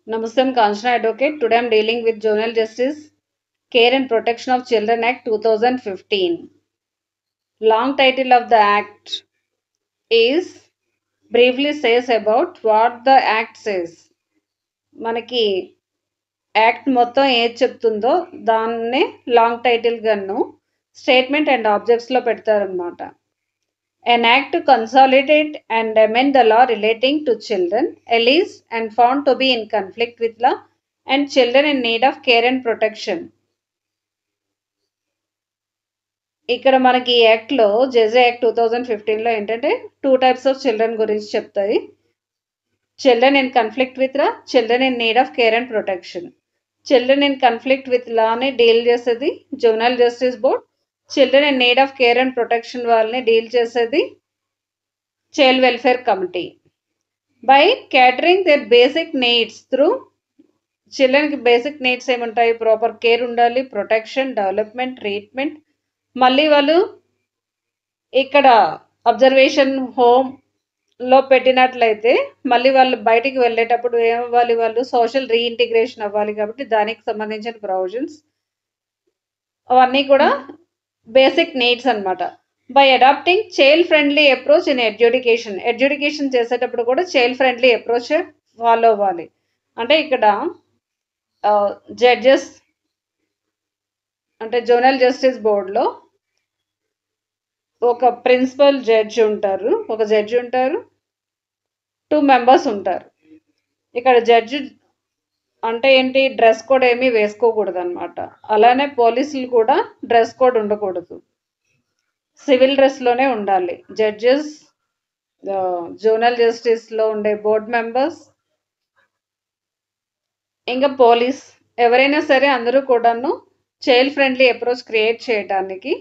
Namaste, I'm Kanchana Advocate. Today I'm dealing with Juvenile Justice Care and Protection of Children Act 2015. Long title of the act is briefly says about what the act says. మనకి act మొత్తం ఏది చెప్తుందో దాన్నే long title గాను statement and ఆబ్జెక్ట్స్లో పెడతారనమాట. An act to consolidate and amend the law relating to children, alleged and found to be in conflict with law, and children in need of care and protection. ఇక్కడ మనకి ఈ యాక్ట్లో JJ act 2015లో ఏంటంటే 2 types of children గురించి చెప్తాయి. Children in conflict with law, children in need of care and protection. Children in conflict with లాని deal చేసేది juvenile justice board. Children in need of care and protection వాళ్ళని deal చేసేది child welfare committee. By catering their basic needs through, చిల్డ్రన్కి basic needs ఏముంటాయి? Proper care ఉండాలి, protection, development, treatment. మళ్ళీ వాళ్ళు ఇక్కడ అబ్జర్వేషన్ హోమ్లో పెట్టినట్లయితే మళ్ళీ వాళ్ళు బయటికి వెళ్ళేటప్పుడు ఏమవ్వాలి? వాళ్ళు సోషల్ రీఇంటిగ్రేషన్ అవ్వాలి. కాబట్టి దానికి సంబంధించిన ప్రొవిజన్స్ అవన్నీ కూడా బేసిక్ నీడ్స్ అనమాట. By adopting child friendly approach in education చేసేటప్పుడు కూడా చైల్డ్ ఫ్రెండ్లీ అప్రోచ్ ఫాలో అవ్వాలి. అంటే ఇక్కడ జడ్జెస్ అంటే జువెనైల్ జస్టిస్ బోర్డులో ఒక ప్రిన్సిపల్ జడ్జి ఉంటారు, 2 members ఉంటారు. ఇక్కడ జడ్జి అంటే ఏంటి? డ్రెస్ కోడ్ ఏమీ వేసుకోకూడదు అనమాట. అలానే పోలీసులు కూడా డ్రెస్ కోడ్ ఉండకూడదు, సివిల్ డ్రెస్లోనే ఉండాలి. జడ్జెస్, జువెనైల్ జస్టిస్లో ఉండే బోర్డ్ మెంబర్స్, ఇంకా పోలీస్ ఎవరైనా సరే అందరూ కూడాను చైల్డ్ ఫ్రెండ్లీ అప్రోచ్ క్రియేట్ చేయడానికి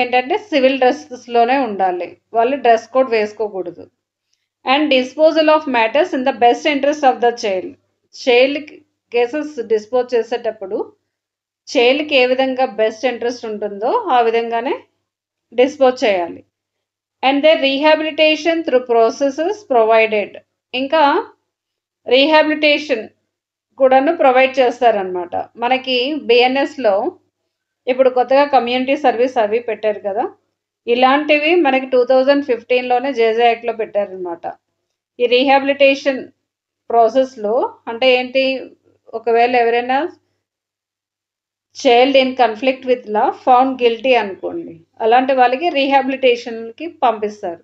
ఏంటంటే సివిల్ డ్రెస్లోనే ఉండాలి, వాళ్ళు డ్రెస్ కోడ్ వేసుకోకూడదు. And disposal of matters in the best interest of the child cases dispose చేసేటప్పుడు చైల్డ్కి ఏ విధంగా బెస్ట్ ఇంట్రెస్ట్ ఉంటుందో ఆ విధంగానే డిస్పోజ్ చేయాలి. And they rehabilitation through processes provided, ఇంకా రీహాబిలిటేషన్ కూడాను ప్రొవైడ్ చేస్తారనమాట. మనకి బిఎన్ఎస్లో ఇప్పుడు కొత్తగా కమ్యూనిటీ సర్వీస్ అవి పెట్టారు కదా, ఇలాంటివి మనకి 2015లోనే జేజే యాక్ట్లో పెట్టారనమాట. ఈ రీహాబిలిటేషన్ ప్రాసెస్లో అంటే ఏంటి? ఒకవేళ ఎవరైనా child in conflict with law found guilty అనుకోండి, అలాంటి వాళ్ళకి రీహాబిలిటేషన్కి పంపిస్తారు.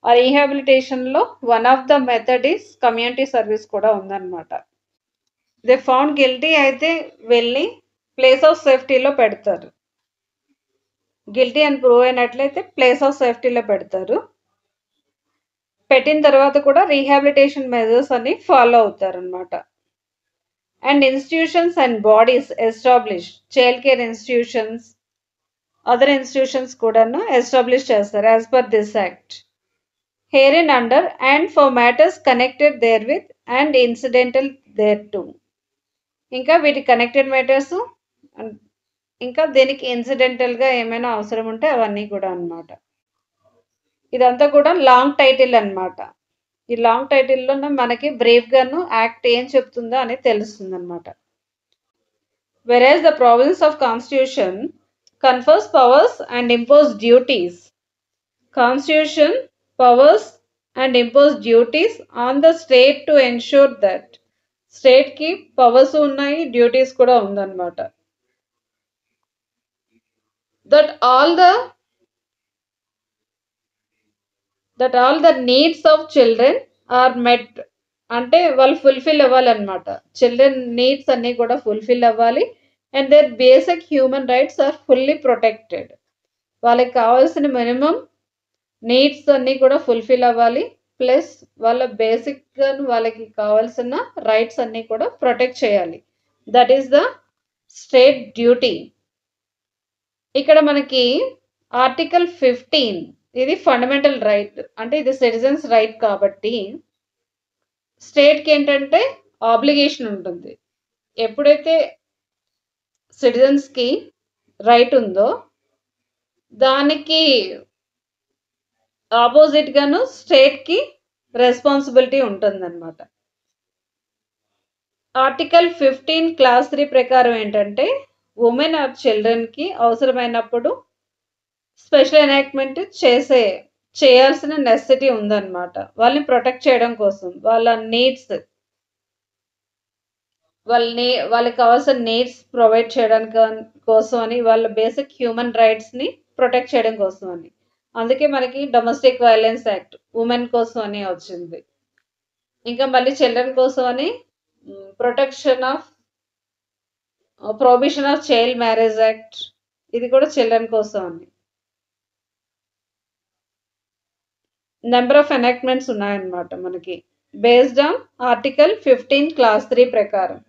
ఆ రీహాబిలిటేషన్లో one of the method is community service కూడా ఉందన్నమాట. దే ఫౌండ్ గిల్టీ అయితే వెళ్ళి ప్లేస్ ఆఫ్ సేఫ్టీలో పెడతారు. గిల్టీ అని ప్రూవ్ అయినట్లయితే ప్లేస్ ఆఫ్ సేఫ్టీలో పెడతారు. పెట్టిన తర్వాత కూడా రీహాబిలిటేషన్ మెజర్స్ అన్ని ఫాలో అవుతారు అనమాట. And institutions and bodies establish, child care institutions, other institutions కూడాను ఎస్టాబ్లిష్ చేస్తారు as per this act. Hereunder and for matters connected therewith and incidental thereto, ఇంకా వీటి కనెక్టెడ్ మ్యాటర్స్ ఇంకా దీనికి ఇన్సిడెంటల్గా ఏమైనా అవసరం ఉంటే అవన్నీ కూడా అన్నమాట. ఇదంతా కూడా లాంగ్ టైటిల్ అన్నమాట. ఈ లాంగ్ టైటిల్లో మనకి బ్రీఫ్గాను యాక్ట్ ఏం చెప్తుందో అనేది తెలుస్తుంది అనమాట. వెరాజ్ the provisions of constitution confers powers and impose duties. Constitution powers and impose duties on the state to ensure that, స్టేట్కి పవర్స్ ఉన్నాయి, డ్యూటీస్ కూడా ఉందన్నమాట. that all the needs of children are met, అంటే వాళ్ళు ఫుల్ఫిల్ అవ్వాలన్నమాట. Children needs అన్నీ కూడా fulfil అవ్వాలి. And their basic human rights are fully protected. వాళ్ళకి కావాల్సిన మినిమం నీడ్స్ అన్నీ కూడా ఫుల్ఫిల్ అవ్వాలి. ప్లస్ వాళ్ళ బేసిక్గా వాళ్ళకి కావాల్సిన రైట్స్ అన్నీ కూడా ప్రొటెక్ట్ చేయాలి. That is the state duty. ఇక్కడ మనకి ఆర్టికల్ 15 ఇది ఫండమెంటల్ రైట్, అంటే ఇది సిటిజన్స్ రైట్ కాబట్టి స్టేట్కి ఏంటంటే ఆబ్లిగేషన్ ఉంటుంది. ఎప్పుడైతే సిటిజన్స్కి రైట్ ఉందో దానికి ఆపోజిట్గాను స్టేట్కి రెస్పాన్సిబిలిటీ ఉంటుందన్నమాట. ఆర్టికల్ 15 క్లాస్ 3 ప్రకారం ఏంటంటే ఉమెన్ ఆర్ చిల్డ్రన్కి అవసరమైనప్పుడు స్పెషల్ ఎనాక్ట్మెంట్ చేయాల్సిన నెసెసిటీ ఉందన్నమాట. వాళ్ళని ప్రొటెక్ట్ చేయడం కోసం, వాళ్ళ నీడ్స్, వాళ్ళకి కావాల్సిన నీడ్స్ ప్రొవైడ్ చేయడానికి కోసం అని, వాళ్ళ బేసిక్ హ్యూమన్ రైట్స్ని ప్రొటెక్ట్ చేయడం కోసం అని. అందుకే మనకి డొమెస్టిక్ వైలెన్స్ యాక్ట్ ఉమెన్ కోసం అని వచ్చింది. ఇంకా మళ్ళీ చిల్డ్రన్ కోసం అని prohibition of child marriage act, ఇది కూడా చిల్డ్రన్ కోసం అని. నెంబర్ ఆఫ్ ఎనాక్ట్మెంట్స్ ఉన్నాయన్నమాట మనకి బేస్డ్ ఆన్ ఆర్టికల్ 15 క్లాస్ 3 ప్రకారం.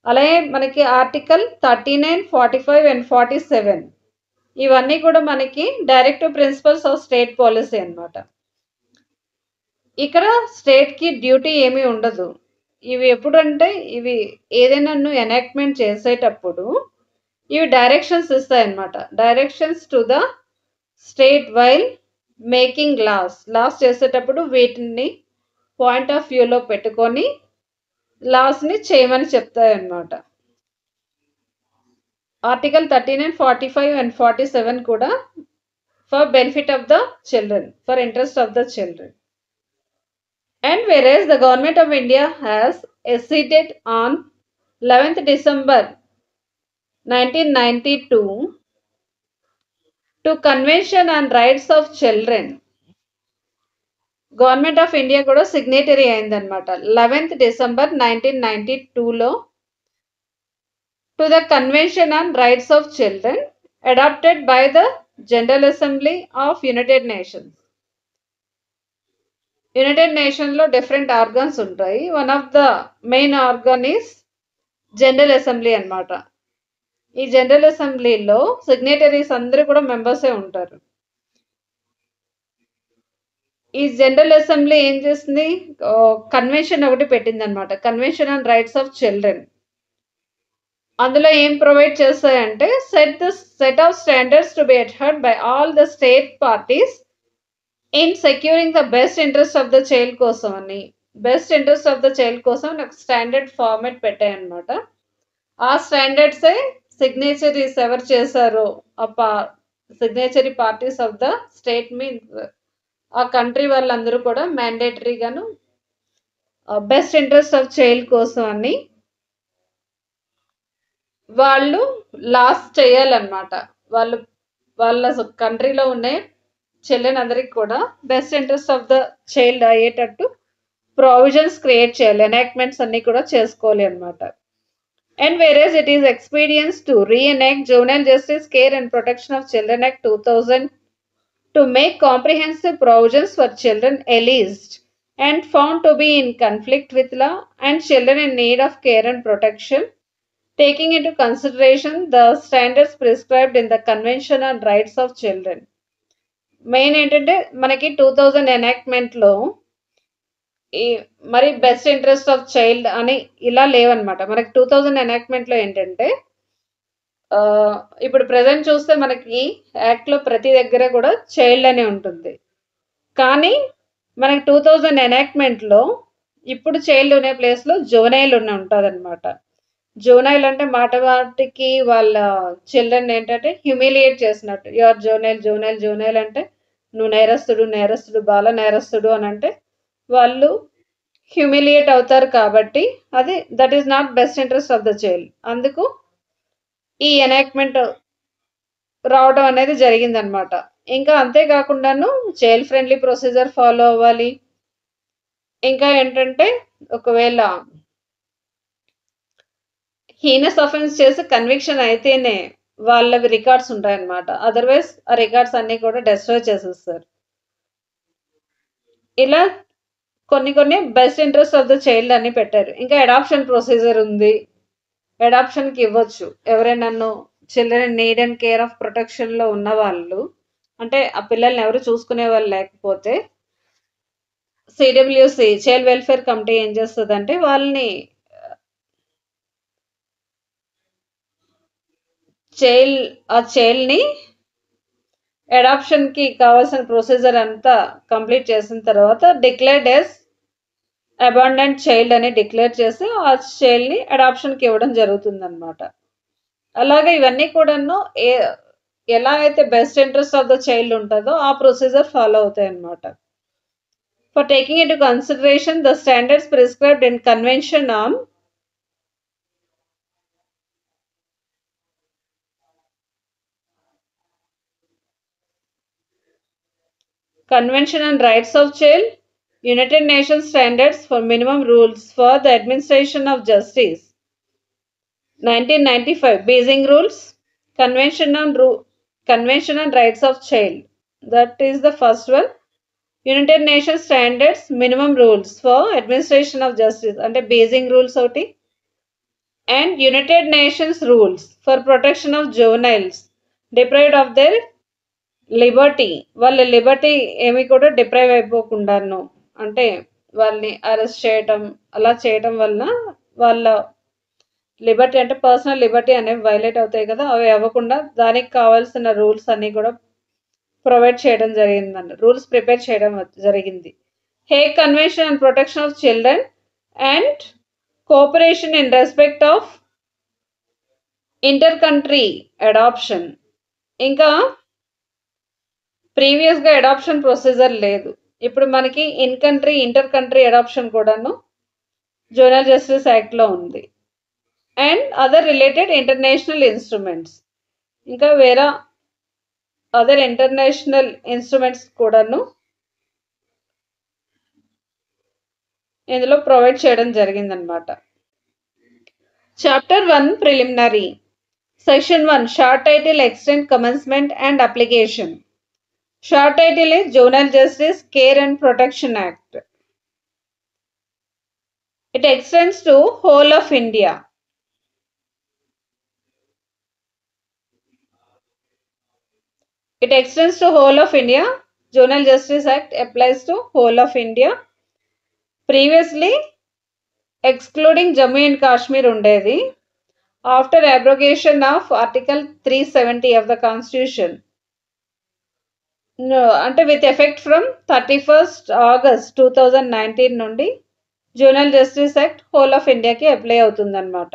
అలాగే మనకి ఆర్టికల్ 39, 45 అండ్ 47 ఇవన్నీ కూడా మనకి directive principles of state policy అన్నమాట. ఇక్కడ స్టేట్కి డ్యూటీ ఏమీ ఉండదు. ఇవి ఎప్పుడంటే ఇవి ఏదైనా ఎనాక్ట్మెంట్ చేసేటప్పుడు ఇవి డైరెక్షన్స్ ఇస్తాయన్నమాట. Directions to the state while making laws చేసేటప్పుడు వీటిని పాయింట్ ఆఫ్ వ్యూలో పెట్టుకొని లాస్ని చేయమని చెప్తాయన్నమాట. ఆర్టికల్ 39, 45 అండ్ 47 కూడా for benefit of the children, for interest of the children. And whereas the government of India has acceded on 11th December 1992 to Convention on Rights of Children, government of India కూడా signatory అయిందనమాట 11th December 1992లో to the convention on rights of children adopted by the general assembly of United Nations. యునైటెడ్ నేషన్లో different organs ఉంటాయి. One of the main organ is general assembly అన్నమాట. ఈ general అసెంబ్లీలో signatories అందరూ కూడా మెంబర్సే ఉంటారు. ఈ జనరల్ అసెంబ్లీ ఏం చేస్తుంది, కన్వెన్షన్ ఒకటి పెట్టింది అనమాట, convention on rights of children. అందులో ఏం ప్రొవైడ్ చేస్తాయంటే set of standards to be adhered by all the state parties in securing the best interest of the child కోసం అని. Best interest of the child కోసం నాకు స్టాండర్డ్ ఫార్మాట్ పెట్టాయన్నమాట. ఆ స్టాండర్డ్సే signatories ఎవరు చేశారో signatory parties of the state means ఆ country వాళ్ళందరూ కూడా మ్యాండేటరీగాను బెస్ట్ ఇంట్రెస్ట్ ఆఫ్ చైల్డ్ కోసం అని వాళ్ళు లాస్ చేయాలన్నమాట. వాళ్ళ కంట్రీలో ఉండే చిల్డ్రన్ అందరికి కూడా best interest of the child అయ్యేటట్టు ప్రొవిజన్స్ క్రియేట్ చేయాలి, ఎనాక్ట్మెంట్స్ అన్ని కూడా చేసుకోవాలి అన్నమాట. And whereas it is expedient to reenact Juvenile Justice Care and Protection of Children Act 2000 to make comprehensive provisions for children alleged and found to be in conflict with law and children in need of care and protection, taking into consideration the standards prescribed in the Convention on Rights of Children. Main ఏంటంటే మనకి 2000 ఎనాక్ట్మెంట్లో మరి best interest of child అని ఇలా లేవన్నమాట. మనకి 2000 ఎనాక్ట్మెంట్లో ఏంటంటే ఇప్పుడు present చూస్తే మనకి యాక్ట్లో ప్రతి దగ్గర కూడా చైల్డ్ అనే ఉంటుంది. కానీ మనకి 2000 ఎనాక్ట్మెంట్లో ఇప్పుడు చైల్డ్ అనే ప్లేస్లో జోనైల్ ఉంటుంది అనమాట. జోనైల్ అంటే మాటికి వాళ్ళ చిల్డ్రన్ ఏంటంటే హ్యూమిలియేట్ చేసినట్టు. యువర్ జోనైల్ అంటే నువ్వు నేరస్తుడు బాల నేరస్తుడు అని అంటే వాళ్ళు హ్యూమిలియేట్ అవుతారు. కాబట్టి అది that is not best interest of the child. అందుకు ఈ ఎనాక్ట్మెంట్ రావడం అనేది జరిగిందనమాట. ఇంకా అంతేకాకుండాను చైల్డ్ ఫ్రెండ్లీ ప్రొసీజర్ ఫాలో అవ్వాలి. ఇంకా ఏంటంటే ఒకవేళ హీనస్ అఫెన్స్ చేసి కన్విక్షన్ అయితేనే వాళ్ళవి రికార్డ్స్ ఉంటాయన్నమాట. అదర్వైజ్ ఆ రికార్డ్స్ అన్ని కూడా డెస్ట్రాయ్ చేసేస్తారు. ఇలా కొన్ని best interest of the child అని పెట్టారు. ఇంకా అడాప్షన్ ప్రొసీజర్ ఉంది, అడాప్షన్కి ఇవ్వచ్చు. ఎవరైనా children need and care of ప్రొటెక్షన్లో ఉన్న వాళ్ళు, అంటే ఆ పిల్లల్ని ఎవరు చూసుకునే వాళ్ళు లేకపోతే సిడబ్ల్యూసి చైల్డ్ వెల్ఫేర్ కమిటీ ఏం చేస్తుందంటే వాళ్ళని చైల్డ్ని అడాప్షన్కి కావాల్సిన ప్రొసీజర్ అంతా కంప్లీట్ చేసిన తర్వాత డిక్లేర్డ్ యాజ్ అబాండెంట్ చైల్డ్ అని డిక్లేర్ చేసి ఆ చైల్డ్ని అడాప్షన్కి ఇవ్వడం జరుగుతుందన్నమాట. అలాగే ఇవన్నీ కూడాను ఎలా అయితే best interest of the child ఉంటుందో ఆ ప్రొసీజర్ ఫాలో అవుతాయి అన్నమాట. For taking into consideration the standards prescribed in Convention on Rights of Child, United Nations Standards for Minimum Rules for the Administration of Justice, 1995, Beijing Rules, Convention on Rights of Child, that is the first one. United Nations Standards Minimum Rules for Administration of Justice అంటే బేజింగ్ rules ఒకటి, and United nations rules for protection of juveniles deprived of their Liberty. వాళ్ళ Liberty ఏమి కూడా deprive అయిపోకుండాను, అంటే వాళ్ళని arrest చేయటం అలా చేయటం వలన వాళ్ళ లిబర్టీ అంటే పర్సనల్ లిబర్టీ అనేవి వైలేట్ అవుతాయి కదా, అవి అవ్వకుండా దానికి కావాల్సిన రూల్స్ అన్నీ కూడా ప్రొవైడ్ చేయడం జరిగిందండి, రూల్స్ ప్రిపేర్ చేయడం జరిగింది. Hague convention and protection of children and cooperation in respect of inter country adoption. ఇంకా ప్రీవియస్గా అడాప్షన్ ప్రొసీజర్ లేదు, ఇప్పుడు మనకి ఇంటర్ కంట్రీ అడాప్షన్ కూడాను జువెనైల్ జస్టిస్ యాక్ట్లో ఉంది. And other related international instruments, ఇంకా వేరే అదర్ ఇంటర్నేషనల్ ఇన్స్ట్రుమెంట్స్ కూడాను ఇందులో ప్రొవైడ్ చేయడం జరిగిందనమాట. Chapter 1 preliminary. Section 1 short title extend commencement and application. Short title is Juvenile Justice Care and Protection Act. It extends to whole of India. It extends to whole of India. Juvenile Justice Act applies to whole of India. Previously, excluding Jammu and Kashmir ఉండేది. After abrogation of Article 370 of the Constitution, అంటే with effect from 31st August 2019 నుండి juvenile justice act whole of ఇండియాకి apply అవుతుందన్నమాట.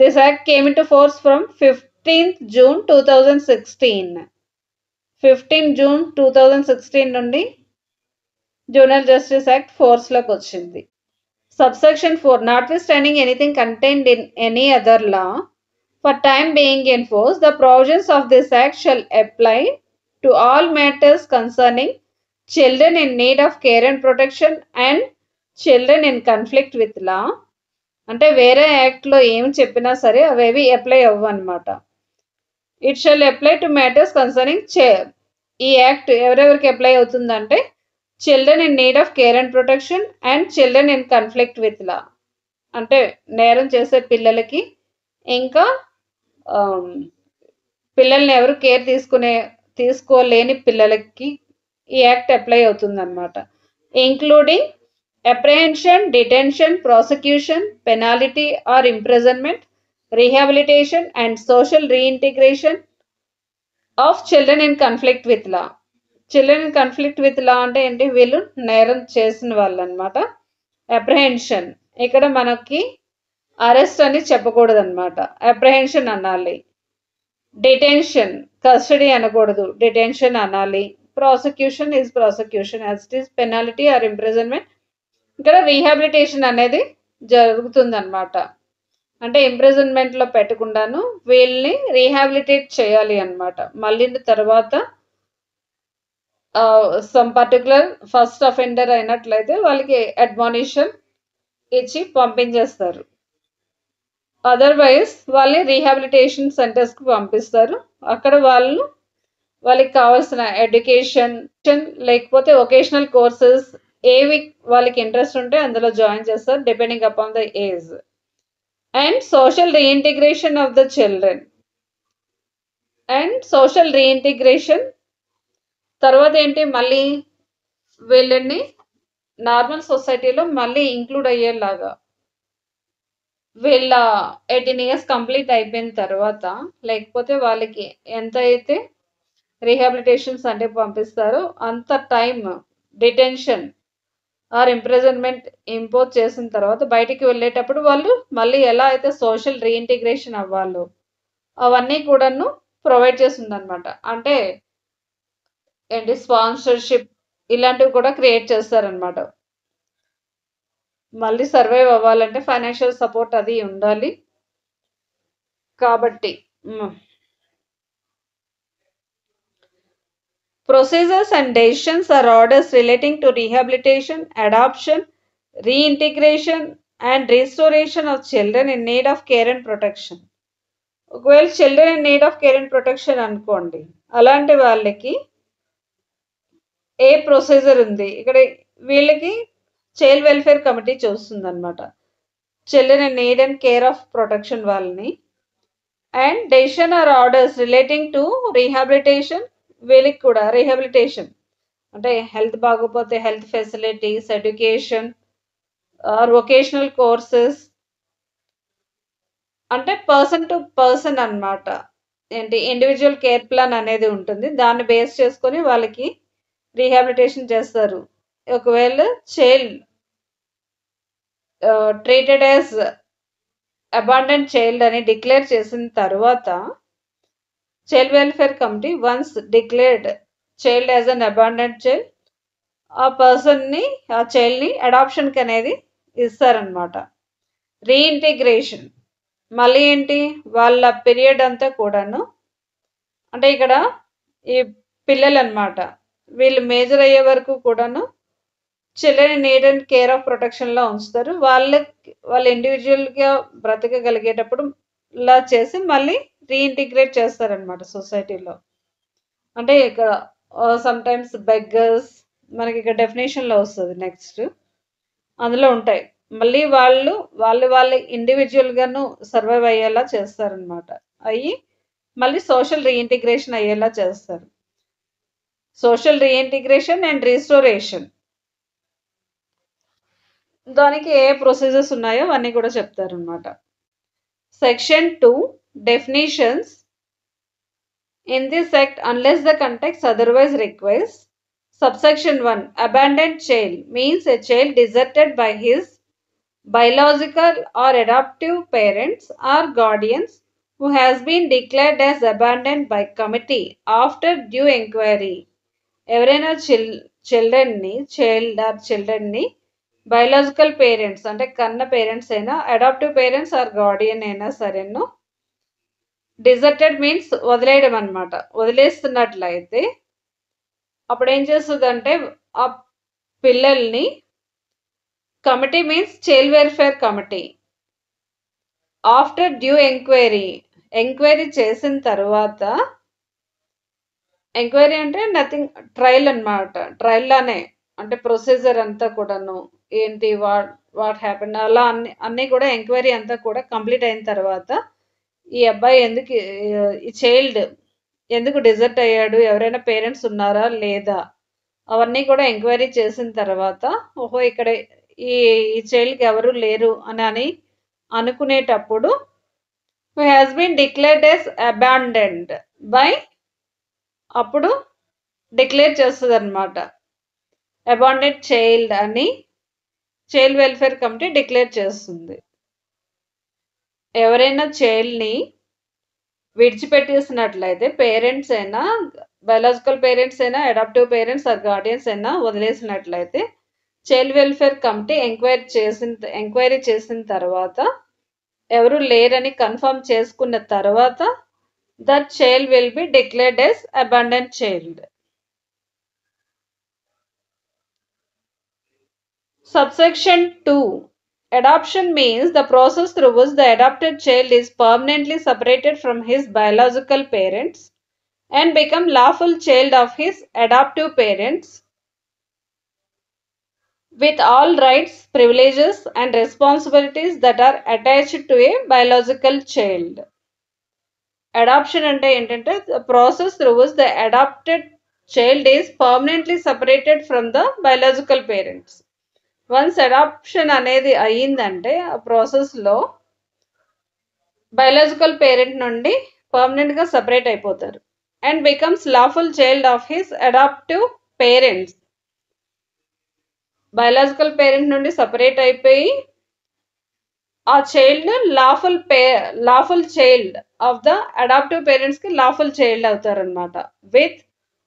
This act came in to force from 15th June 2016. 15 June 2016 నుండి juvenile justice act ఫోర్స్లోకి వచ్చింది. Subsection 4. Notwithstanding anything contained in any other law for time being in force, the provisions of this act shall apply to all matters concerning children in need of care and protection and children in conflict with law. అంటే వేరే యాక్ట్లో ఏమి చెప్పినా సరే అవేవి apply అవ్వు అనమాట. It shall apply to matters concerning ఈ యాక్ట్ ఎవరెవరికి అప్లై అవుతుందంటే children in need of care and protection and children in conflict with law, అంటే నేరం చేసే పిల్లలకి ఇంకా పిల్లల్ని ఎవరు కేర్ తీసుకోలేని పిల్లలకి ఈ యాక్ట్ అప్లై అవుతుందన్నమాట. Including apprehension, detention, prosecution, penalty or imprisonment, rehabilitation and social reintegration of children in conflict with law. Children in conflict with law అంటే ఏంటి, వీళ్ళు నేరం చేసిన వాళ్ళు అనమాట. అప్రహెన్షన్, ఇక్కడ మనకి అరెస్ట్ అని చెప్పకూడదు అనమాట, అప్రహెన్షన్ అనాలి. డిటెన్షన్, కస్టడీ అనకూడదు, డిటెన్షన్ అనాలి. Prosecution is prosecution as it is, penalty or imprisonment. ఇక్కడ రీహాబిలిటేషన్ అనేది జరుగుతుందన్నమాట, అంటే ఇంప్రిజన్మెంట్లో పెట్టకుండాను వీళ్ళని రీహాబిలిటేట్ చేయాలి అనమాట. మళ్ళీ తర్వాత సమ్ పర్టికులర్ ఫస్ట్ అఫెండర్ అయినట్లయితే వాళ్ళకి అడ్మానిషన్ ఇచ్చి పంపించేస్తారు. అదర్వైజ్ వాళ్ళని రీహాబిలిటేషన్ సెంటర్స్కి పంపిస్తారు. అక్కడ వాళ్ళకి కావాల్సిన ఎడ్యుకేషన్ లేకపోతే వొకేషనల్ కోర్సెస్ ఏవి వాళ్ళకి ఇంట్రెస్ట్ ఉంటే అందులో జాయిన్ చేస్తారు depending upon the age. And social reintegration of the children. And social reintegration తర్వాత ఏంటి, మళ్ళీ వీళ్ళని నార్మల్ సొసైటీలో మళ్ళీ ఇంక్లూడ్ అయ్యేలాగా వీళ్ళ 18 years కంప్లీట్ అయిపోయిన తర్వాత, లేకపోతే వాళ్ళకి ఎంత అయితే రీహాబిలిటేషన్స్ అంటే పంపిస్తారో అంత time detention or imprisonment impose చేసిన తర్వాత బయటికి వెళ్ళేటప్పుడు వాళ్ళు మళ్ళీ ఎలా అయితే సోషల్ రీఇంటిగ్రేషన్ అవ్వాలో అవన్నీ కూడాను ప్రొవైడ్ చేస్తుందన్నమాట. అంటే ఏంటి స్పాన్సర్షిప్ ఇలాంటివి కూడా క్రియేట్ చేస్తారనమాట. మళ్ళీ సర్వైవ్ అవ్వాలంటే ఫైనాన్షియల్ సపోర్ట్ అది ఉండాలి కాబట్టి. Procedures and decisions are orders relating to rehabilitation, adoption, reintegration and restoration of children in need of care and protection. ఒకవేళ children in need of care and protection అనుకోండి, అలాంటి వాళ్ళకి ఏ ప్రొసీజర్ ఉంది ఇక్కడ, వీళ్ళకి చైల్డ్ వెల్ఫేర్ కమిటీ చూస్తుంది అనమాట. Children in need and care of protection వాళ్ళని. And decision or orders relating to rehabilitation, వీళ్ళకి కూడా రీహాబిలిటేషన్ అంటే హెల్త్ బాగోపోతే health facilities, education or vocational courses, అంటే పర్సన్ టు పర్సన్ అన్నమాట. ఏంటి ఇండివిజువల్ కేర్ ప్లాన్ అనేది ఉంటుంది, దాన్ని బేస్ చేసుకొని వాళ్ళకి రీహాబిలిటేషన్ చేస్తారు. ఒకవేళ child treated as abundant child అని డిక్లేర్ చేసిన తర్వాత child welfare committee once declared child as an abundant child, ఆ పర్సన్ని ఆ చైల్డ్ని అడాప్షన్కి అనేది ఇస్తారనమాట. రీఇంటిగ్రేషన్ మళ్ళీ ఏంటి వాళ్ళ పీరియడ్ అంతా కూడాను, అంటే ఇక్కడ ఈ పిల్లలు అనమాట, వీళ్ళు మేజర్ అయ్యే వరకు కూడాను children need and care of ప్రొటెక్షన్లో ఉంచుతారు. వాళ్ళు ఇండివిజువల్గా బ్రతకగలిగేటప్పుడు ఇలా చేసి మళ్ళీ రీఇంటిగ్రేట్ చేస్తారనమాట సొసైటీలో. అంటే ఇక్కడ సమ్ టైమ్స్ బెగ్గర్స్ మనకి ఇక్కడ డెఫినేషన్లో వస్తుంది నెక్స్ట్, అందులో ఉంటాయి. మళ్ళీ వాళ్ళు ఇండివిజువల్గాను సర్వైవ్ అయ్యేలా చేస్తారనమాట. అయ్యి మళ్ళీ సోషల్ రీఇంటిగ్రేషన్ అయ్యేలా చేస్తారు. సోషల్ రీఇంటిగ్రేషన్ అండ్ రీస్టోరేషన్, దానికి ఏ ప్రొసీజర్స్ ఉన్నాయో అవన్నీ కూడా చెప్తారనమాట. Section 2 definitions. In this act, unless the context otherwise requires, subsection 1 abandoned child means a child deserted by his biological or adoptive parents or guardians who has been declared as abandoned by committee after due inquiry. ఎవరైనా చిల్డ్రన్ని biological parents అంటే కన్న parents అయినా, adoptive parents are Guardian అయినా సరేను, deserted means వదిలేయడం అనమాట. వదిలేస్తున్నట్లయితే అప్పుడు ఏం చేస్తుందంటే ఆ పిల్లల్ని committee means child welfare committee after due enquiry చేసిన తర్వాత, ఎంక్వైరీ అంటే నథింగ్ ట్రయల్ అనమాట, ట్రయల్లానే అంటే ప్రొసీజర్ అంతా కూడాను ఏంటి వాట్ హ్యాపెన్ అలా అన్నీ కూడా ఎంక్వైరీ అంతా కూడా కంప్లీట్ అయిన తర్వాత ఈ అబ్బాయి ఈ చైల్డ్ ఎందుకు డిజర్ట్ అయ్యాడు, ఎవరైనా పేరెంట్స్ ఉన్నారా లేదా, అవన్నీ కూడా ఎంక్వైరీ చేసిన తర్వాత ఓహో ఇక్కడ ఈ చైల్డ్కి ఎవరు లేరు అని అనుకునేటప్పుడు who has been declared as abandoned by, అప్పుడు డిక్లేర్ చేస్తుంది అనమాట అబాండెడ్ చైల్డ్ అని చైల్డ్ వెల్ఫేర్ కమిటీ డిక్లేర్ చేస్తుంది. ఎవరైనా చైల్డ్ని విడిచిపెట్టేసినట్లయితే పేరెంట్స్ అయినా, బయాలజికల్ పేరెంట్స్ అయినా, అడాప్టివ్ పేరెంట్స్ ఆర్ గార్డియన్స్ అయినా వదిలేసినట్లయితే చైల్డ్ వెల్ఫేర్ కమిటీ ఎంక్వైరీ చేసిన తర్వాత ఎవరు లేరని కన్ఫర్మ్ చేసుకున్న తర్వాత that child will be declared as abandoned child. Subsection 2 adoption means the process through which the adopted child is permanently separated from his biological parents and become lawful child of his adoptive parents with all rights, privileges and responsibilities that are attached to a biological child. Adoption అంటే ఏంటంటే the process through which the adopted child is permanently separated from the biological parents. Once adoption అనేది అయ్యిందంటే ఆ ప్రాసెస్లో biological parent నుండి పర్మనెంట్గా separate అయిపోతారు and becomes lawful child of his adoptive parents biological parent నుండి సపరేట్ అయిపోయి ఆ child lawful child of the adoptive parents కి లాఫుల్ చైల్డ్ అవుతారనమాట, with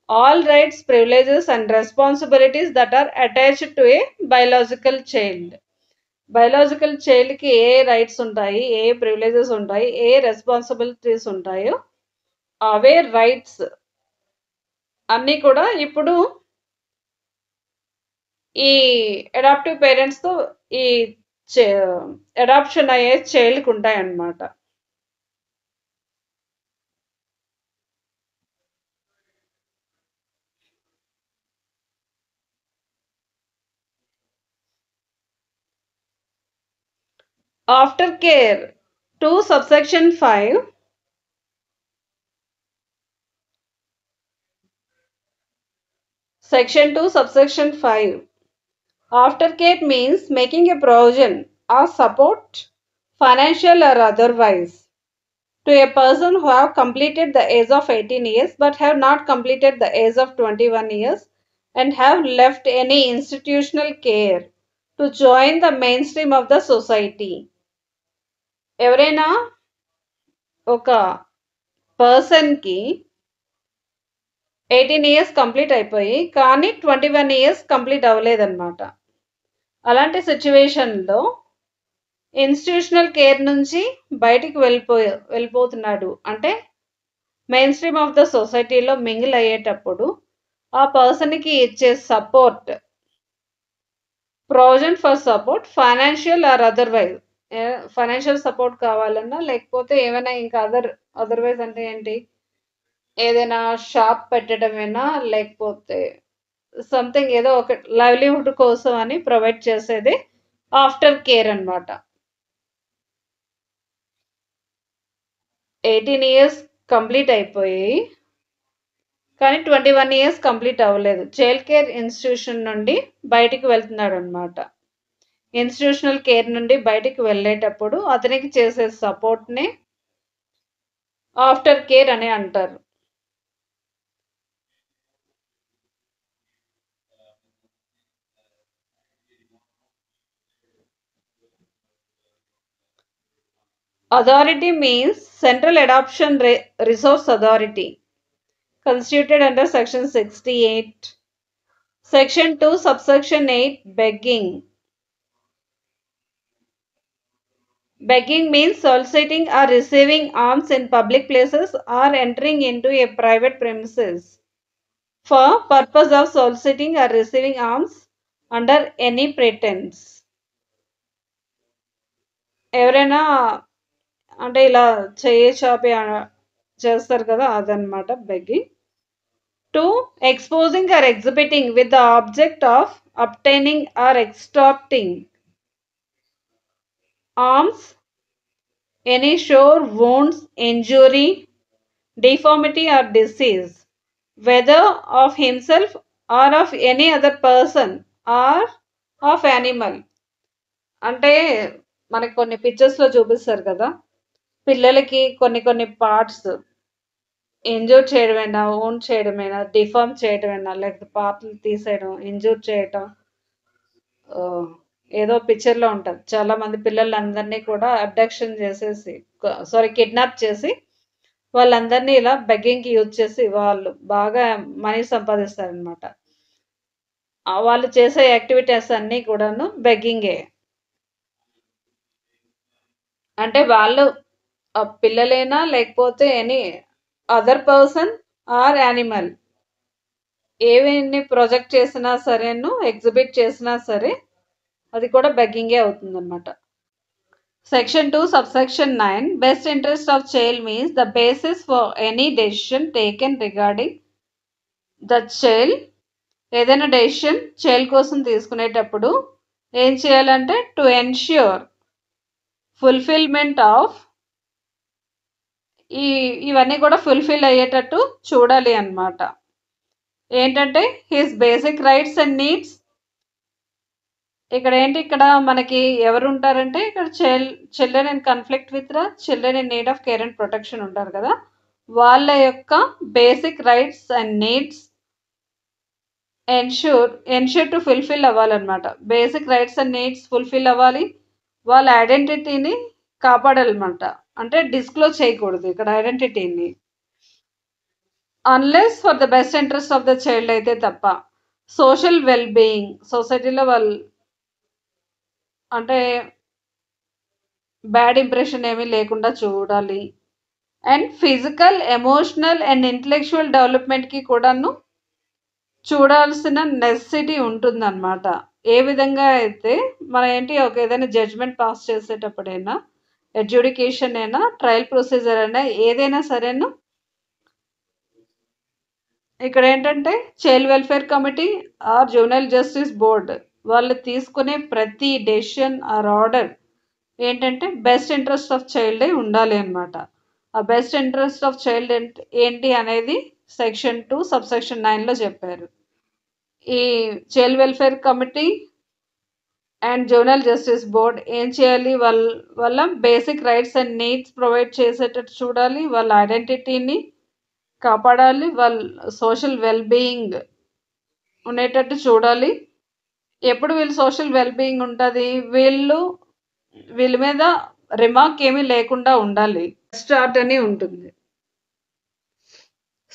all rights, privileges and responsibilities that are attached to a biological child. Biological child కి ఏ rights ఉంటాయి, ఏ privileges ఉంటాయి, ఏ responsibilities ఉంటాయో అవే రైట్స్ అన్నీ కూడా ఇప్పుడు ఈ అడాప్టివ్ పేరెంట్స్ తో ఈ అడాప్షన్ అయ్యే చైల్డ్కి ఉంటాయి అన్నమాట. After care 2 subsection 5 section 2 subsection 5 aftercare means making a provision or support, financial or otherwise, to a person who have completed the age of 18 years but have not completed the age of 21 years and have left any institutional care to join the mainstream of the society. ఎవరైనా ఒక పర్సన్కి 18 years complete అయిపోయి కానీ 21 years complete అవ్వలేదన్నమాట. అలాంటి సిచ్యువేషన్లో institutional care నుంచి బయటికి వెళ్ళిపోతున్నాడు అంటే మెయిన్ స్ట్రీమ్ ఆఫ్ ద సొసైటీలో మింగిల్ అయ్యేటప్పుడు ఆ పర్సన్కి ఇచ్చే support, provision for support, financial or otherwise, financial support కావాలన్నా లేకపోతే ఏమైనా ఇంకా అదర్వైజ్ అంటే ఏంటి, ఏదైనా షాప్ పెట్టడమేనా లేకపోతే సంథింగ్ ఏదో ఒక లైవ్లీహుడ్ కోసం అని ప్రొవైడ్ చేసేది ఆఫ్టర్ కేర్ అన్నమాట. 18 ఇయర్స్ కంప్లీట్ అయిపోయి కానీ 21 ఇయర్స్ కంప్లీట్ అవ్వలేదు, చైల్డ్ కేర్ ఇన్స్టిట్యూషన్ నుండి బయటికి వెళ్తున్నాడు అనమాట. ఇన్స్టిట్యూషనల్ కేర్ నుండి బయటికి వెళ్ళేటప్పుడు అతనికి చేసే సపోర్ట్ని ఆఫ్టర్ కేర్ అని అంటారు. Authority means Central Adoption Resource Authority, constituted under Section 68. Section 2, Subsection 8, Begging. Begging means soliciting or receiving alms in public places or entering into a private premises for purpose of soliciting or receiving alms under any pretense. ఎవరైనా అంటే ఇలా చాపి చేస్తారు కదా, అదనమాట begging. 2. Exposing or exhibiting with the object of obtaining or extorting alms, any sore wounds, injury, deformity or disease, whether of himself or of any other person or of animal. అంటే మనకి కొన్ని పిక్చర్స్లో చూపిస్తారు కదా, పిల్లలకి కొన్ని పార్ట్స్ ఇంజూర్ చేయడమైనా, ఓన్ చేయడమైనా, డిఫార్మ్ చేయడమైనా, లేకపోతే పార్ట్లు తీసేయడం, injure చేయటం, ఏదో పిక్చర్లో ఉంటుంది. చాలామంది పిల్లలందరినీ కూడా అబ్డక్షన్ చేసేసి కిడ్నాప్ చేసి వాళ్ళందరినీ ఇలా బెగ్గింగ్కి యూజ్ చేసి వాళ్ళు బాగా మనీ సంపాదిస్తారనమాట. వాళ్ళు చేసే యాక్టివిటీస్ అన్నీ కూడాను బెగ్గింగే. అంటే వాళ్ళు పిల్లలైనా లేకపోతే any other person or animal ఏవన్నీ ప్రొజెక్ట్ చేసినా సరేను, ఎగ్జిబిట్ చేసినా సరే అది కూడా బెగ్గింగే అవుతుందన్నమాట. Section 2, Subsection 9, Best interest of child means the basis for any decision taken regarding the child. ఏదైనా డెసిషన్ చైల్డ్ కోసం తీసుకునేటప్పుడు ఏం చేయాలంటే టు ఎన్ష్యూర్ ఫుల్ఫిల్మెంట్ ఆఫ్ ఇవన్నీ కూడా ఫుల్ఫిల్ అయ్యేటట్టు చూడాలి అన్నమాట. ఏంటంటే his basic rights and needs. ఇక్కడ మనకి ఎవరు ఉంటారంటే ఇక్కడ children in conflict with children in need of care and protection ఉంటారు కదా, వాళ్ళ యొక్క basic rights and needs ensure to fulfil అవ్వాలన్నమాట. Basic rights and needs fulfil అవ్వాలి. వాళ్ళ ఐడెంటిటీని కాపాడాలన్నమాట. అంటే డిస్క్లోజ్ చేయకూడదు ఇక్కడ ఐడెంటిటీని, unless for the best interest of the child అయితే తప్ప. సోషల్ వెల్ బీయింగ్, సొసైటీలో వాళ్ళు అంటే బ్యాడ్ ఇంప్రెషన్ ఏమీ లేకుండా చూడాలి. And physical, emotional and intellectual డెవలప్మెంట్కి కూడాను చూడాల్సిన నెసెసిటీ ఉంటుందన్నమాట. ఏ విధంగా అయితే మనం ఏదైనా జడ్జ్మెంట్ పాస్ చేసేటప్పుడైనా, అడ్జుడికేషన్ అయినా, ట్రయల్ ప్రొసీజర్ అయినా, ఏదైనా సరేను ఇక్కడ ఏంటంటే child welfare committee or juvenile justice board వాళ్ళు తీసుకునే ప్రతి డెసిషన్ ఆర్ ఆర్డర్ ఏంటంటే బెస్ట్ ఇంట్రెస్ట్ ఆఫ్ చైల్డ్ ఉండాలి అన్నమాట. ఆ బెస్ట్ ఇంట్రెస్ట్ ఆఫ్ చైల్డ్ ఏంటి అనేది సెక్షన్ 2 సబ్సెక్షన్ 9లో చెప్పారు. ఈ child welfare committee and juvenile justice board ఏం చేయాలి, వాళ్ళ basic rights and needs provide చేసేటట్టు చూడాలి, వాళ్ళ ఐడెంటిటీని కాపాడాలి, వాళ్ళ సోషల్ వెల్ బీయింగ్ ఉండేటట్టు చూడాలి. ఎప్పుడు వీళ్ళు సోషల్ వెల్ బీయింగ్ ఉంటుంది, వీళ్ళ మీద రిమార్క్ ఏమీ లేకుండా ఉండాలి. స్టార్ట్ అని ఉంటుంది.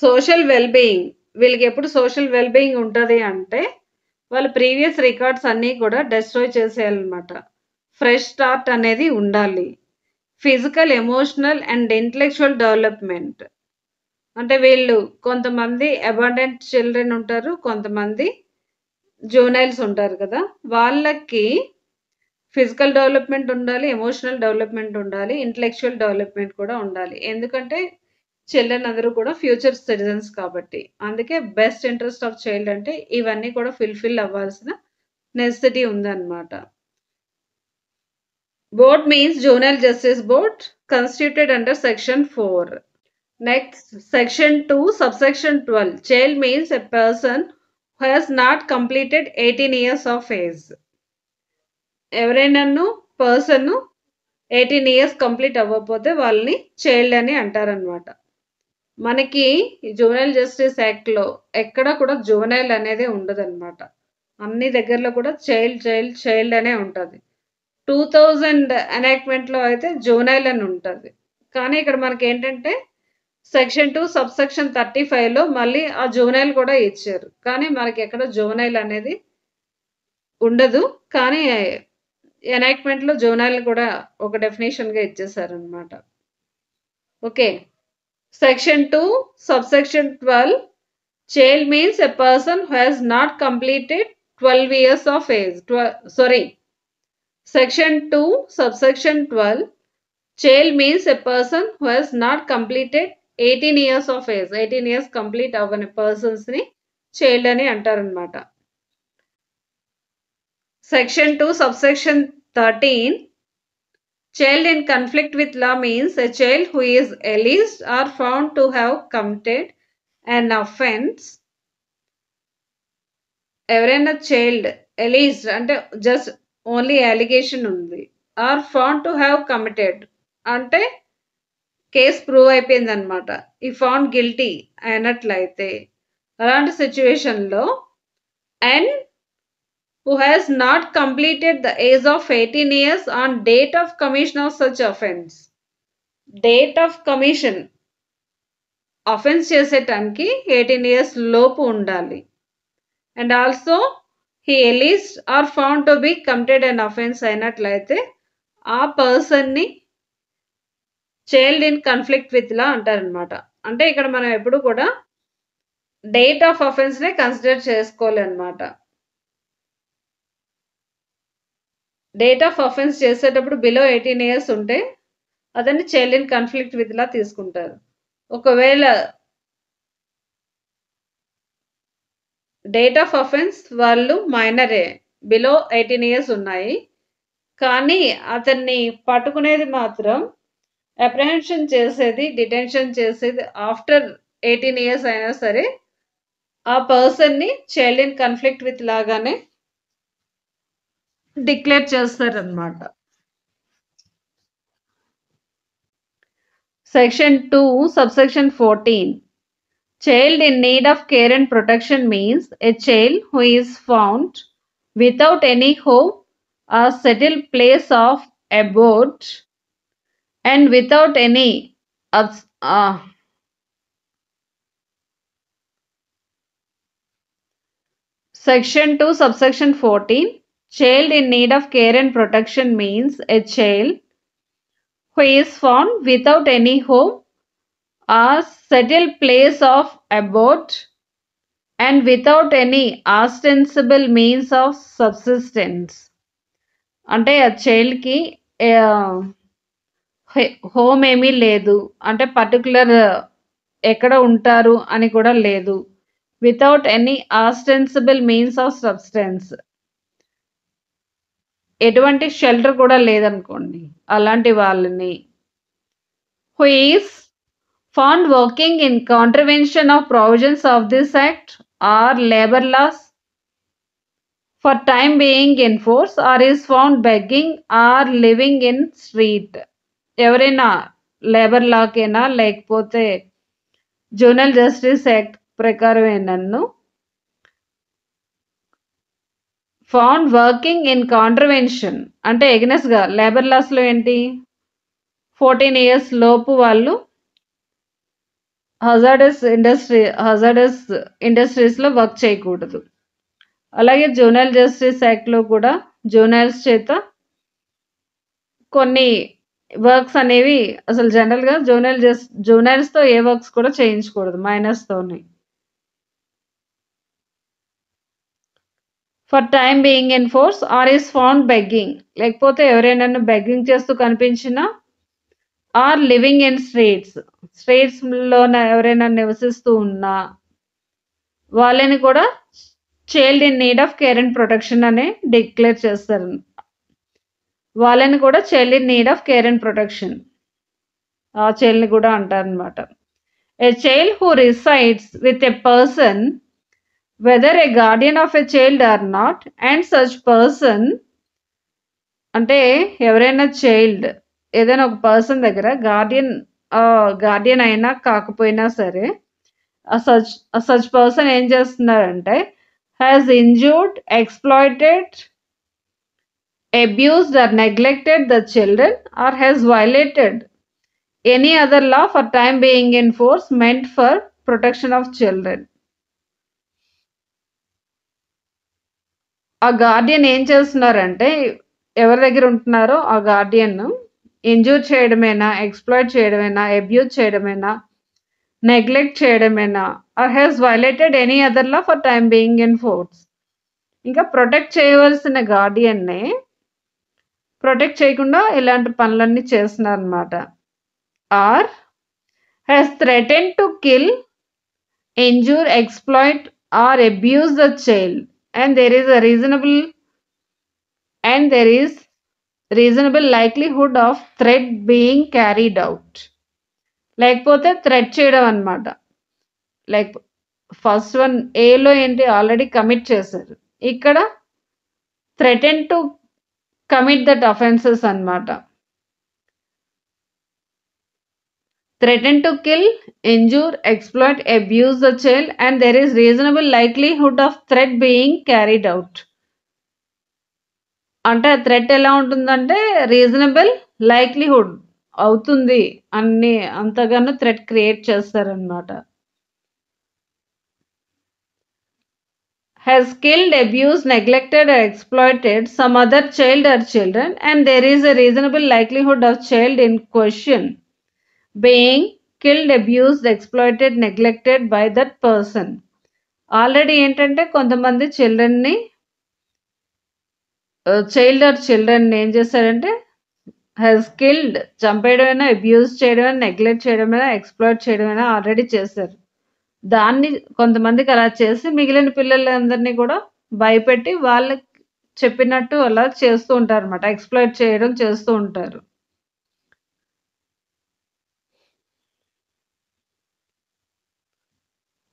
సోషల్ వెల్ బీయింగ్, వీళ్ళకి ఎప్పుడు సోషల్ వెల్ బీయింగ్ ఉంటుంది అంటే వాళ్ళ ప్రీవియస్ రికార్డ్స్ అన్నీ కూడా డెస్ట్రాయ్ చేసేయాలన్నమాట. ఫ్రెష్ స్టార్ట్ అనేది ఉండాలి. Physical, emotional and intellectual development, అంటే వీళ్ళు కొంతమంది అబాండెంట్ చిల్డ్రన్ ఉంటారు, కొంతమంది జూనైల్స్ ఉంటారు కదా, వాళ్ళకి ఫిజికల్ డెవలప్మెంట్ ఉండాలి, ఎమోషనల్ డెవలప్మెంట్ ఉండాలి, ఇంటలెక్చువల్ డెవలప్మెంట్ కూడా ఉండాలి. ఎందుకంటే చిల్డ్రన్ అందరూ కూడా ఫ్యూచర్ సిటిజన్స్ కాబట్టి. అందుకే బెస్ట్ ఇంట్రెస్ట్ ఆఫ్ చైల్డ్ అంటే ఇవన్నీ కూడా ఫుల్ఫిల్ అవ్వాల్సిన నెసెసిటీ ఉందన్నమాట. Board means juvenile justice board constituted under section 4. Next, section 2 subsection 12. Child means a person who has not completed 18 years of age. ఎవరైనాను పర్సన్ 18 years కంప్లీట్ అవ్వకపోతే వాళ్ళని child అని అంటారనమాట. మనకి జువెనైల్ జస్టిస్ యాక్ట్లో ఎక్కడ కూడా జువెనైల్ అనేది ఉండదన్నమాట. అన్ని దగ్గరలో కూడా చైల్డ్ చైల్డ్ చైల్డ్ అనే ఉంటుంది. 2000 ఎనాక్ట్మెంట్లో అయితే జువెనైల్ అని ఉంటుంది. కానీ ఇక్కడ మనకి ఏంటంటే సెక్షన్ 2 సబ్సెక్షన్ 35లో మళ్ళీ ఆ జువెనైల్ కూడా ఇచ్చారు. కానీ మనకి ఎక్కడ జువెనైల్ అనేది ఉండదు. కానీ ఎనాక్ట్మెంట్లో జువెనైల్ కూడా ఒక డెఫినేషన్గా ఇచ్చేసారనమాట. Okay, section 2 subsection 12 child means a person who has not completed 12 years of age. Section 2 subsection 12 child means a person who has not completed 18 years of age. 18 years complete అవ్వని పర్సన్స్ని child అని అంటారనమాట. Section 2 subsection 13 child in conflict with law means a child who is alleged or found to have committed an offence. ఎవరైనా child alleged అంటే just only allegation ఉంది, or found to have committed అంటే case prove అయిపోయింది అనమాట. ఈ found guilty అయినట్లయితే అలాంటి సిచ్యువేషన్లో and who has not completed the age of 18 years on date of commission of such offence. Date of commission offence చేసేటానికి 18 years లోపు ఉండాలి. And also he alleged or found to be committed an offence అయినట్లయితే ఆ పర్సన్ని child in conflict with law అంటారనమాట. అంటే ఇక్కడ మనం ఎప్పుడు కూడా డేట్ ఆఫ్ అఫెన్స్నే కన్సిడర్ చేసుకోవాలన్నమాట. డేట్ ఆఫ్ అఫెన్స్ చేసేటప్పుడు బిలో 18 years ఉంటే అదని చైల్డ్ ఇన్ కన్ఫ్లిక్ట్ విత్ లా తీసుకుంటారు. ఒకవేళ డేట్ ఆఫ్ అఫెన్స్ వాళ్ళు మైనరే, బిలో 18 years ఉన్నాయి, కానీ అతన్ని పట్టుకునేది మాత్రం అప్రహెన్షన్ చేసేది, డిటెన్షన్ చేసేది ఆఫ్టర్ 18 years అయినా సరే ఆ పర్సన్ని చైల్డ్ ఇన్ కన్ఫ్లిక్ట్ విత్ లాగానే డిక్లేర్ చేస్తారనమాట. Section 2 subsection 14 Child in need of care and protection means a child who is found without any home or settled place of abode and without any Section 2, subsection 14. Child in need of care and protection means a child who is found without any home or settled place of abode and without any ostensible means of subsistence. అంటే ఆ చైల్డ్కి home ఏమీ లేదు, అంటే particular ఎక్కడ ఉంటారు అని కూడా లేదు, without any ostensible means of substance, ఎటువంటి షెల్టర్ కూడా లేదనుకోండి, అలాంటి వాళ్ళని. Who is found working in contravention of provisions of this act or labour laws for time being in force or is found begging or living in street. ఎవరైనా labour లాకేనా లేకపోతే జూనల్ justice act ప్రకారం ఏంటన్ను found working in contravention అంటే ఎగ్నెస్గా labour లాస్లో ఏంటి 14 years లోపు వాళ్ళు hazardous ఇండస్ట్రీస్లో work చేయకూడదు. అలాగే జూనల్ justice యాక్ట్లో కూడా జూనైల్స్ చేత కొన్ని వర్క్స్ అనేవి అసలు జనరల్గా జూనైల్స్తో ఏ వర్క్స్ కూడా చేయించకూడదు, మైనర్స్తోని. For time being in force or is found begging, లేకపోతే ఎవరైనా బెగ్గింగ్ చేస్తూ కనిపించినా, ఆర్ లివింగ్ ఇన్ స్ట్రీట్స్లో ఎవరైనా నివసిస్తూ ఉన్నా వాళ్ళని కూడా child in need of care and protection అనే డిక్లేర్ చేస్తారు. వాళ్ళని కూడా child in need of care and protection ఆ చైల్డ్ని కూడా అంటారనమాట. A child who resides with a person weather A Guardian of a child or not and such person, అంటే ఎవరైనా child ఏదైనా ఒక పర్సన్ దగ్గర గార్డియన్ అయినా కాకపోయినా సరే సచ్ పర్సన్ ఏం చేస్తున్నారంటే has injured, exploited, abused or neglected the children or has violated any other law for time being in force meant for protection of children. ఆ గార్డియన్ ఏం చేస్తున్నారంటే ఎవరి దగ్గర ఉంటున్నారో ఆ గార్డియన్ ఇంజూర్ చేయడమేనా, ఎక్స్ప్లాయిట్ చేయడమేనా, అబ్యూజ్ చేయడమేనా, నెగ్లెక్ట్ చేయడమేనా, or has violated any other law for time being in force. ఇంకా ప్రొటెక్ట్ చేయవలసిన గార్డియన్నే ప్రొటెక్ట్ చేయకుండా ఇలాంటి పనులన్నీ చేస్తున్నారనమాట. Or has threaten to kill, injure, exploit or abuse the child and there is reasonable likelihood of threat being carried out. లేకపోతే threat చేయడం అనమాట. లైక్ ఫస్ట్ వన్ ఏలో ఏంటి ఆల్రెడీ కమిట్ చేశారు, ఇక్కడ threaten to commit that offences అనమాట. Threaten to kill, injure, exploit, abuse the child and there is reasonable likelihood of threat being carried out. అంటే threat ఎలా ఉంటుందంటే రీజనబుల్ లైక్లీహుడ్ అవుతుంది అన్ని అంతగానో థ్రెట్ క్రియేట్ చేస్తారనమాట. has killed, abused, neglected or exploited some other child or children and there is a reasonable likelihood of child in question being killed, abused, exploited, neglected by that person. Already ఏంటంటే కొంతమంది చిల్డ్రన్ని children ఏం చేస్తారంటే has killed, చంపేయడమైనా, abuse చేయడమైనా, neglect చేయడమైనా, exploit చేయడమైనా already చేశారు. దాన్ని కొంతమందికి అలా చేసి మిగిలిన పిల్లలందరినీ కూడా భయపెట్టి వాళ్ళకి చెప్పినట్టు అలా చేస్తూ ఉంటారు అనమాట, ఎక్స్ప్లాయిట్ చేయడం చేస్తూ ఉంటారు.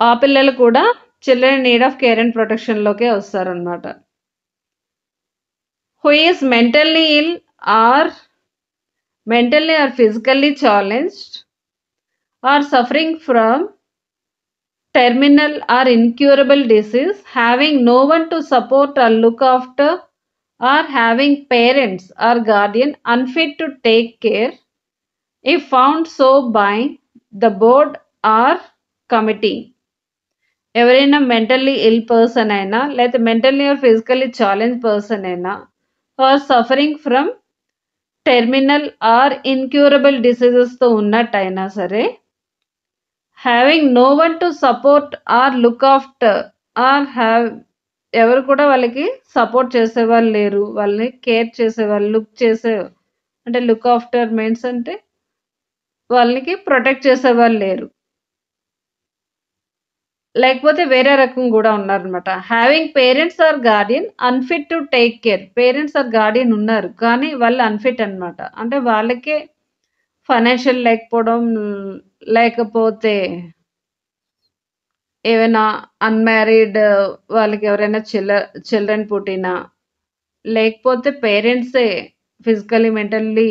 ఆ పిల్లలు కూడా children need of care and ప్రొటెక్షన్లోకే వస్తారనమాట. Who is mentally ill or physically challenged or suffering from terminal or incurable disease, having no one to support or look after, or having parents or guardian unfit to take care, if found so by the board or committee. ఎవరైనా mentally ill person అయినా లేదా mentally or physically challenge person అయినా or suffering from terminal or incurable డిసీజెస్తో ఉన్నట్టయినా సరే, having no one to support or look after, or ఎవరు కూడా వాళ్ళకి సపోర్ట్ చేసేవాళ్ళు లేరు, వాళ్ళని కేర్ చేసేవాళ్ళు, అంటే లుక్ ఆఫ్టర్ మీన్స్ అంటే వాళ్ళకి ప్రొటెక్ట్ చేసేవాళ్ళు లేరు, లేకపోతే వేరే రకం కూడా ఉన్నారనమాట. Having parents are Guardian unfit to take care, parents are Guardian ఉన్నారు కానీ వాళ్ళు అన్ఫిట్ అనమాట. అంటే వాళ్ళకే ఫైనాన్షియల్ లేకపోవడం, లేకపోతే ఏమైనా అన్మ్యారీడ్ వాళ్ళకి ఎవరైనా చిల్డ్రన్ పుట్టినా, లేకపోతే పేరెంట్సే ఫిజికలీ మెంటల్లీ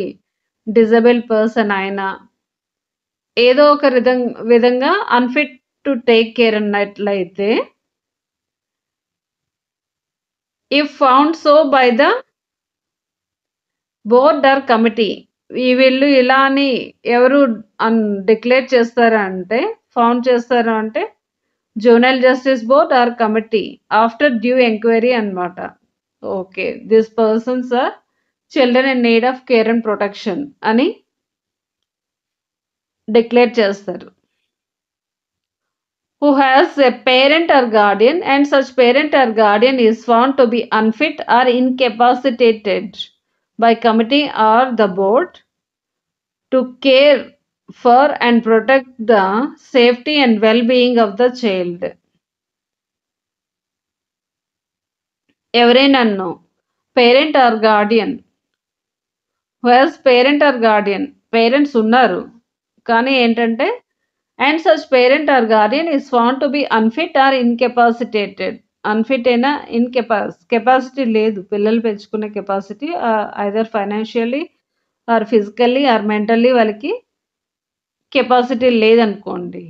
డిజబుల్ పర్సన్ అయినా, ఏదో ఒక విధంగా అన్ఫిట్ టు టేక్ కేర్ అన్నట్లయితే, if found so by the board or committee, వీళ్ళు ఇలా అని ఎవరు డిక్లేర్ చేస్తారా అంటే, ఫౌండ్ చేస్తారా అంటే juvenile justice board or committee after due enquiry అనమాట. Okay, this persons or children in need of care and protection అని డిక్లేర్ చేస్తారు. who has a parent or guardian and such parent or guardian is found to be unfit or incapacitated by committee or the board to care for and protect the safety and well-being of the child. ఎవరైనాను parent or guardian, who has parent or guardian, parents ఉన్నారు కానీ ఏంటంటే, and such parent or guardian is found to be unfit or incapacitated, unfit అయినా capacity లేదు, పిల్లలు పెంచుకునే capacity either financially or physically or mentally వాళ్ళకి capacity లేదనుకోండి,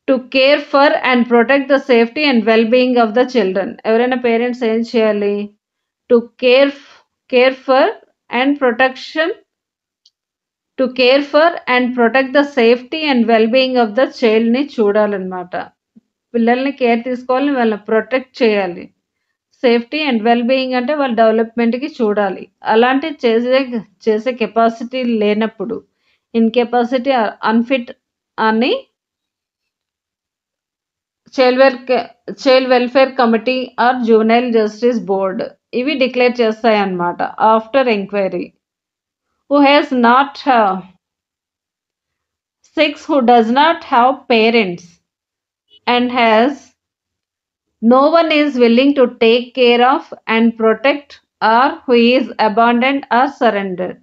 to care for and protect the safety and well being of the children. ఎవరైనా parents ఏం చేయాలి? To care for and protection, to care for and protect the safety and well being of the చైల్డ్ని చూడాలన్నమాట. పిల్లల్ని care తీసుకోవాలి, వాళ్ళని protect చేయాలి. Safety and well being అంటే వాళ్ళ డెవలప్మెంట్కి చూడాలి. అలాంటి చేసే కెపాసిటీ లేనప్పుడు, ఇన్కెపాసిటీ అన్ఫిట్ అని child welfare committee or juvenile justice board ఇవి డిక్లేర్ చేస్తాయి అన్నమాట after enquiry. who has not 6 who does not have parents and has no one is willing to take care of and protect, or who is abandoned or surrendered.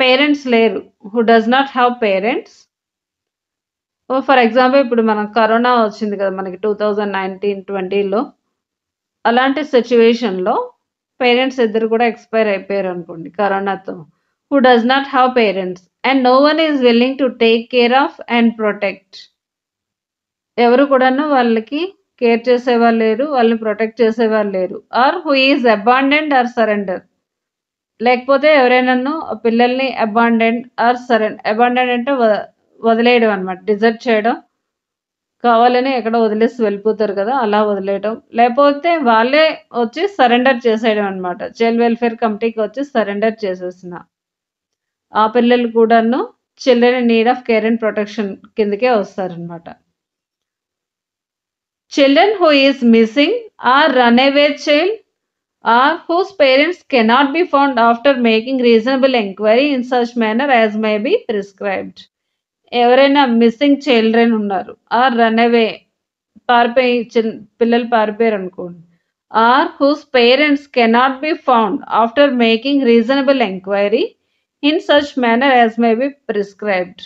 Parents లేరు, who does not have parents. For example ఇప్పుడు మనం corona వచ్చింది కదా మనకి 2019-20లో, అలాంటి సిచ్యువేషన్లో parents ఇద్దరు కూడా ఎక్స్పైర్ అయిపోయారు అనుకోండి కరోనాతో. who does not have parents and no one is willing to take care of and protect, ఎవరు కూడాను వాళ్ళకి కేర్ చేసేవాళ్ళు లేరు, వాళ్ళని ప్రొటెక్ట్ చేసేవాళ్ళు లేరు. Or who is abandoned or surrender, లేకపోతే ఎవరైనాను పిల్లల్ని అబాండెండ్ ఆర్ అబాండెండ్ అంటే వదిలేయడం అనమాట, డిజర్ట్ చేయడం, కావాలని ఎక్కడో వదిలేసి వెళ్ళిపోతారు కదా అలా వదిలేయడం, లేకపోతే వాళ్ళే వచ్చి సరెండర్ చేసేయడం అనమాట. చైల్డ్ వెల్ఫేర్ కమిటీకి వచ్చి సరెండర్ చేసేసిన ఆ పిల్లలు కూడాను children in need of care and protection కిందకే వస్తారనమాట. Children who is missing are run away child or whose parents cannot be found after making reasonable enquiry in such manner as may be prescribed. ఎవరైనా missing children ఉన్నారు, are run away పిల్లలు పారిపోయారు అనుకోండి, are whose parents cannot be found after making reasonable enquiry in such manner as may be prescribed.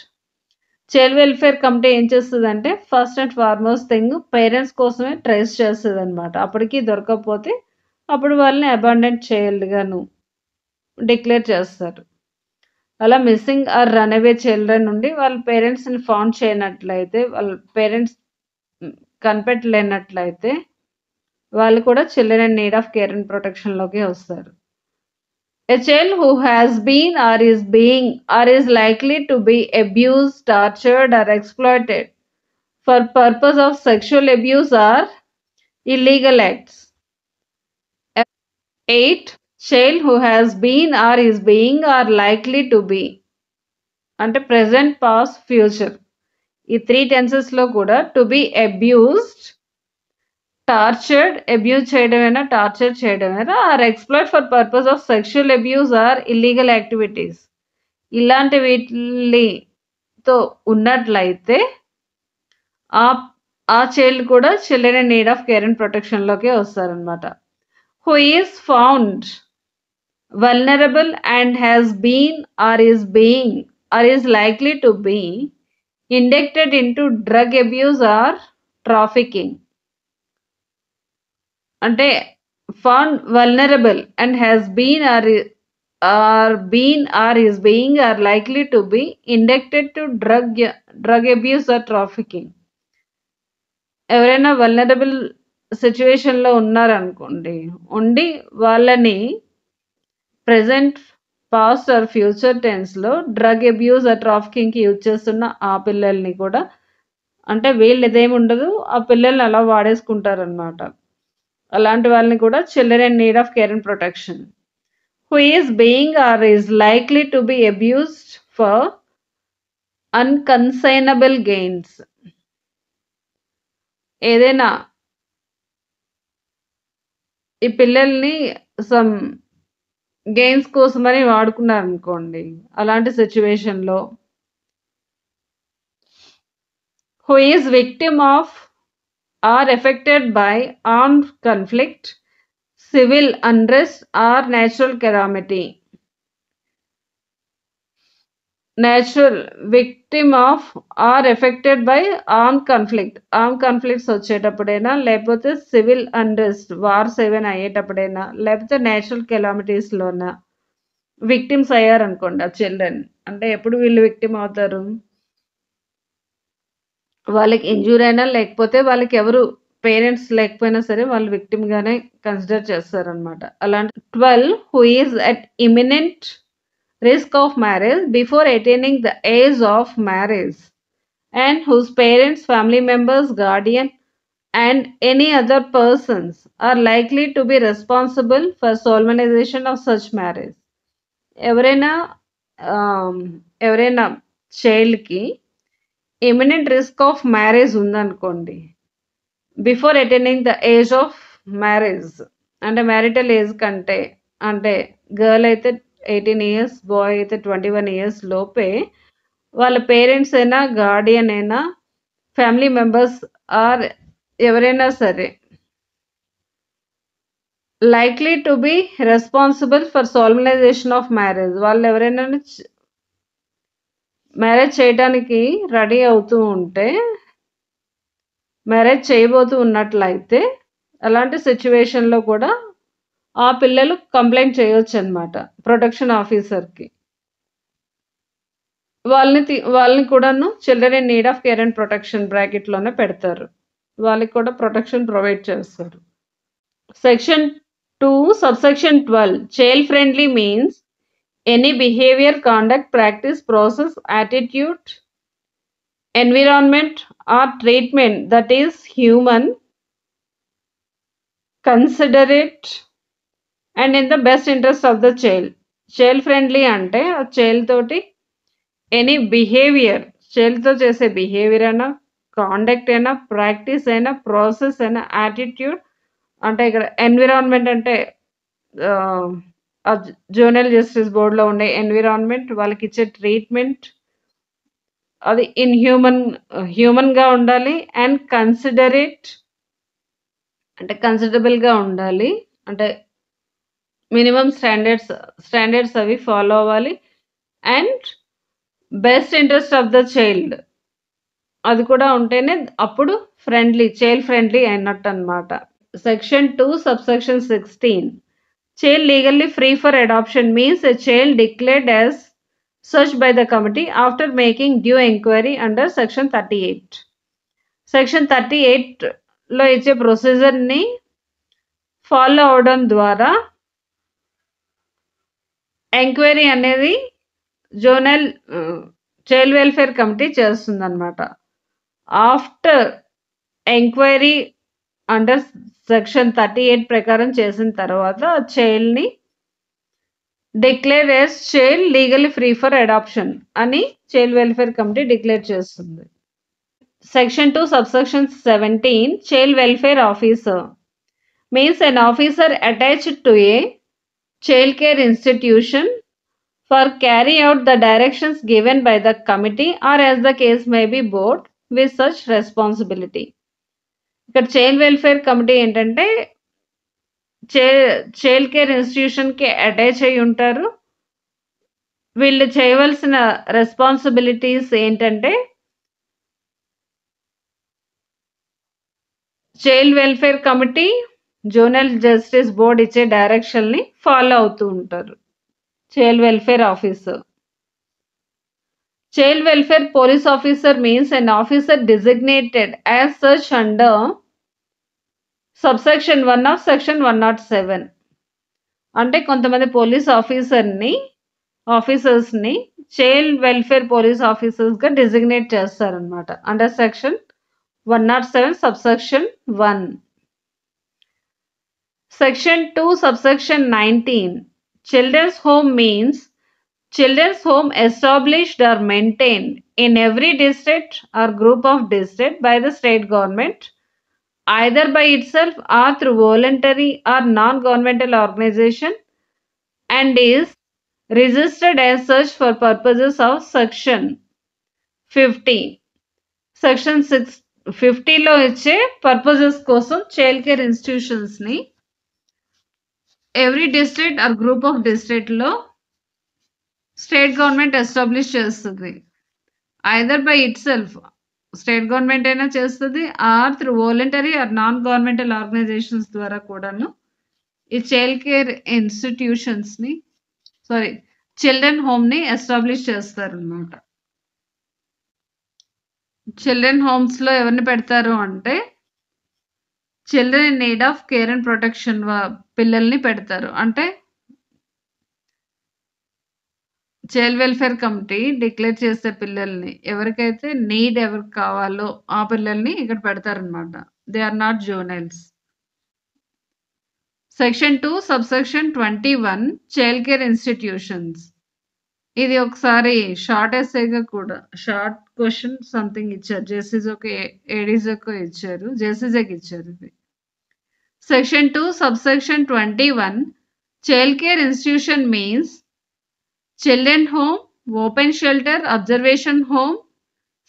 Child welfare committee ఏం చేస్తుందంటే first and foremost thing parents కోసమే trace చేస్తుంది అనమాట. అప్పటికి దొరకకపోతే అప్పుడు వాళ్ళని అబాండెంట్ చైల్డ్గాను డిక్లేర్ చేస్తారు. అలా missing are run away children నుండి వాళ్ళ పేరెంట్స్‌ని ఫౌండ్ చేయనట్లయితే, వాళ్ళ పేరెంట్స్ కనిపెట్టలేనట్లయితే, వాళ్ళు కూడా children in need of care and ప్రొటెక్షన్‌లోకే వస్తారు. A child who has been or is being or is likely to be abused, tortured or exploited for purpose of sexual abuse or illegal acts. 8. Child who has been or is being or likely to be అంటే present, past, future ఈ 3 టెన్సెస్‌లో కూడా to be abused, tortured, abuse చేయడమేనా, torture చేయడమేనా, or exploit for purpose of sexual abuse or illegal activities ఇలాంటి వీటితో ఉన్నట్లయితే ఆ చైల్డ్ కూడా children in need of care and ప్రొటెక్షన్‌లోకే వస్తారనమాట. Who is found vulnerable and has been or is being or is likely to be inducted into drug abuse or trafficking. అంటే found vulnerable and has been or is being or likely to be inducted to drug abuse or trafficking. ఎవరైనా vulnerable సిచ్యువేషన్లో ఉన్నారనుకోండి, ఉండి వాళ్ళని present, past or future టెన్స్‌లో drug abuse or ట్రాఫికింగ్‌కి use చేస్తున్న ఆ పిల్లల్ని కూడా అంటే వీళ్ళదేముండదు, ఆ పిల్లల్ని అలా వాడేసుకుంటారనమాట. అలాంటి వాళ్ళని కూడా children in need of care and protection. Who is being or is likely to be abused for unconscionable gains. ఏదైనా ఈ పిల్లల్ని సమ్ గెయిన్స్ కోసమని వాడుకున్నారనుకోండి, అలాంటి సిచ్యువేషన్‌లో who is victim of or affected by armed conflict, civil unrest or natural calamity. Victim of or affected by armed conflict. Armed conflicts వచ్చేటప్పుడైనా, లేకపోతే civil unrest, wars ఏవైనా అయ్యేటప్పుడైనా, లేకపోతే natural కెలామిటీస్‌లోనా victims అయ్యారనుకోండి ఆ చిల్డ్రన్. అంటే ఎప్పుడు వీళ్ళు విక్టిమ్ అవుతారు? వాళ్ళకి ఇంజ్యూర్ అయినా, లేకపోతే వాళ్ళకి ఎవరు పేరెంట్స్ లేకపోయినా సరే వాళ్ళు విక్టిమ్‌గానే కన్సిడర్ చేస్తారనమాట. అలాంటి 12 who is at imminent risk of marriage before attaining the age of marriage and whose parents, family members, guardian and any other persons are likely to be responsible for solemnization of such marriage. ఎవరైనా చైల్డ్‌కి imminent risk of marriage ఉందనుకోండి, before attaining the age of marriage అంటే marital age కంటే, అంటే girl అయితే 18 years, bye అయితే 21 years లోపే వాళ్ళ parents అయినా, గార్డియన్ అయినా, ఫ్యామిలీ మెంబర్స్ ఆర్ ఎవరైనా సరే likely to be responsible for solemnization of marriage. వాళ్ళు ఎవరైనా మ్యారేజ్ చేయడానికి రెడీ అవుతూ ఉంటే, మ్యారేజ్ చేయబోతూ ఉన్నట్లయితే అలాంటి సిచ్యువేషన్‌లో కూడా ఆ పిల్లలు కంప్లెయింట్ చేయొచ్చనమాట ప్రొటెక్షన్ ఆఫీసర్‌కి. వాళ్ళని కూడాను children in need of care and protection బ్రాకెట్‌లోనే పెడతారు. వాళ్ళకి కూడా ప్రొటెక్షన్ ప్రొవైడ్ చేస్తారు. Section 2 subsection 12 child friendly means any behavior, conduct, practice, process, attitude, environment or treatment that is human, considerate and in the best interest of the child. Child friendly అంటే ఆ child తోటి any behaviour, చైల్డ్తో చేసే behaviour అయినా, conduct అయినా, practice అయినా, process అయినా, attitude అంటే ఇక్కడ ఎన్విరాన్మెంట్ అంటే జూనియర్ జస్టిస్ బోర్డులో ఉండే ఎన్విరాన్మెంట్, వాళ్ళకి ఇచ్చే ట్రీట్మెంట్ అది హ్యూమన్గా ఉండాలి. అండ్ కన్సిడరేట్ అంటే కన్సిడరబుల్గా ఉండాలి, అంటే మినిమం స్టాండర్డ్స్ అవి ఫాలో అవ్వాలి. And best interest of the child అది కూడా ఉంటేనే అప్పుడు చైల్డ్ ఫ్రెండ్లీ అయినట్టు అనమాట. Section 2 subsection 16 child legally free for adoption means a child declared as searched by the committee after making due inquiry under section 38. Section 38లో ఇచ్చే ప్రొసీజర్ని follow అవడం ద్వారా ఎంక్వైరీ అనేది జోనల్ చైల్డ్ వెల్ఫేర్ కమిటీ చేస్తుందన్నమాట. After enquiry under section 38 ప్రకారం చేసిన తర్వాత చైల్డ్ని declare as child legally free for adoption అని చైల్డ్ వెల్ఫేర్ కమిటీ డిక్లేర్ చేస్తుంది. Section 2 subsection 17 child welfare officer means an officer attached to a child care institution for carry out the directions given by the committee or as the case may be board with such responsibility. ఇక్కడ child welfare committee ఏంటంటే child care ఇన్స్టిట్యూషన్కి attach అయి ఉంటారు. వీళ్ళు చేయవలసిన responsibilities ఏంటంటే child welfare committee juvenile justice board ఇచ్చే డైరెక్షన్ని ఫాలో అవుతూ ఉంటారు. Child welfare officer. Child welfare police officer means an officer designated as such under subsection 1 of section 107. అంటే కొంతమంది పోలీస్ ఆఫీసర్స్ని చైల్డ్ వెల్ఫేర్ పోలీస్ ఆఫీసర్స్గా డిజిగ్నేట్ చేస్తారనమాట under section 107 subsection 1. Section 2 subsection 19 children's home means children's home established or maintained in every district or group of district by the state government either by itself or through voluntary or non-governmental organization and is registered as such for purposes of section 50. Section 50లో ఇచ్చే purposes కోసం child care ఇన్స్టిట్యూషన్స్ని every district or group of డిస్ట్రిక్ట్లో state government establish చేస్తుంది. Either by itself state government అయినా చేస్తుంది or through voluntary or non governmental organizations ద్వారా కూడాను ఈ చైల్డ్ కేర్ ఇన్స్టిట్యూషన్స్ని చిల్డ్రన్ హోమ్ని ఎస్టాబ్లిష్ చేస్తారనమాట. చిల్డ్రన్ హోమ్స్లో ఎవరిని పెడతారు అంటే children in need of care and protection పిల్లల్ని పెడతారు. అంటే చైల్డ్ వెల్ఫేర్ కమిటీ డిక్లేర్ చేసే పిల్లల్ని ఎవరికైతే ఎవరికి కావాలో ఆ పిల్లల్ని ఇక్కడ పెడతారనమాట. They are not juveniles. Section 2 subsection 21 child care institutions. ఇది ఒకసారి షార్ట్ ఎస్సేగా కూడా షార్ట్ క్వశ్చన్ సంథింగ్ ఇచ్చారు. ఏడీజోకి ఇచ్చారు, జేసీజేకి ఇచ్చారు. ఇది section 2 subsection 21 child care institution means children home, open shelter, observation home,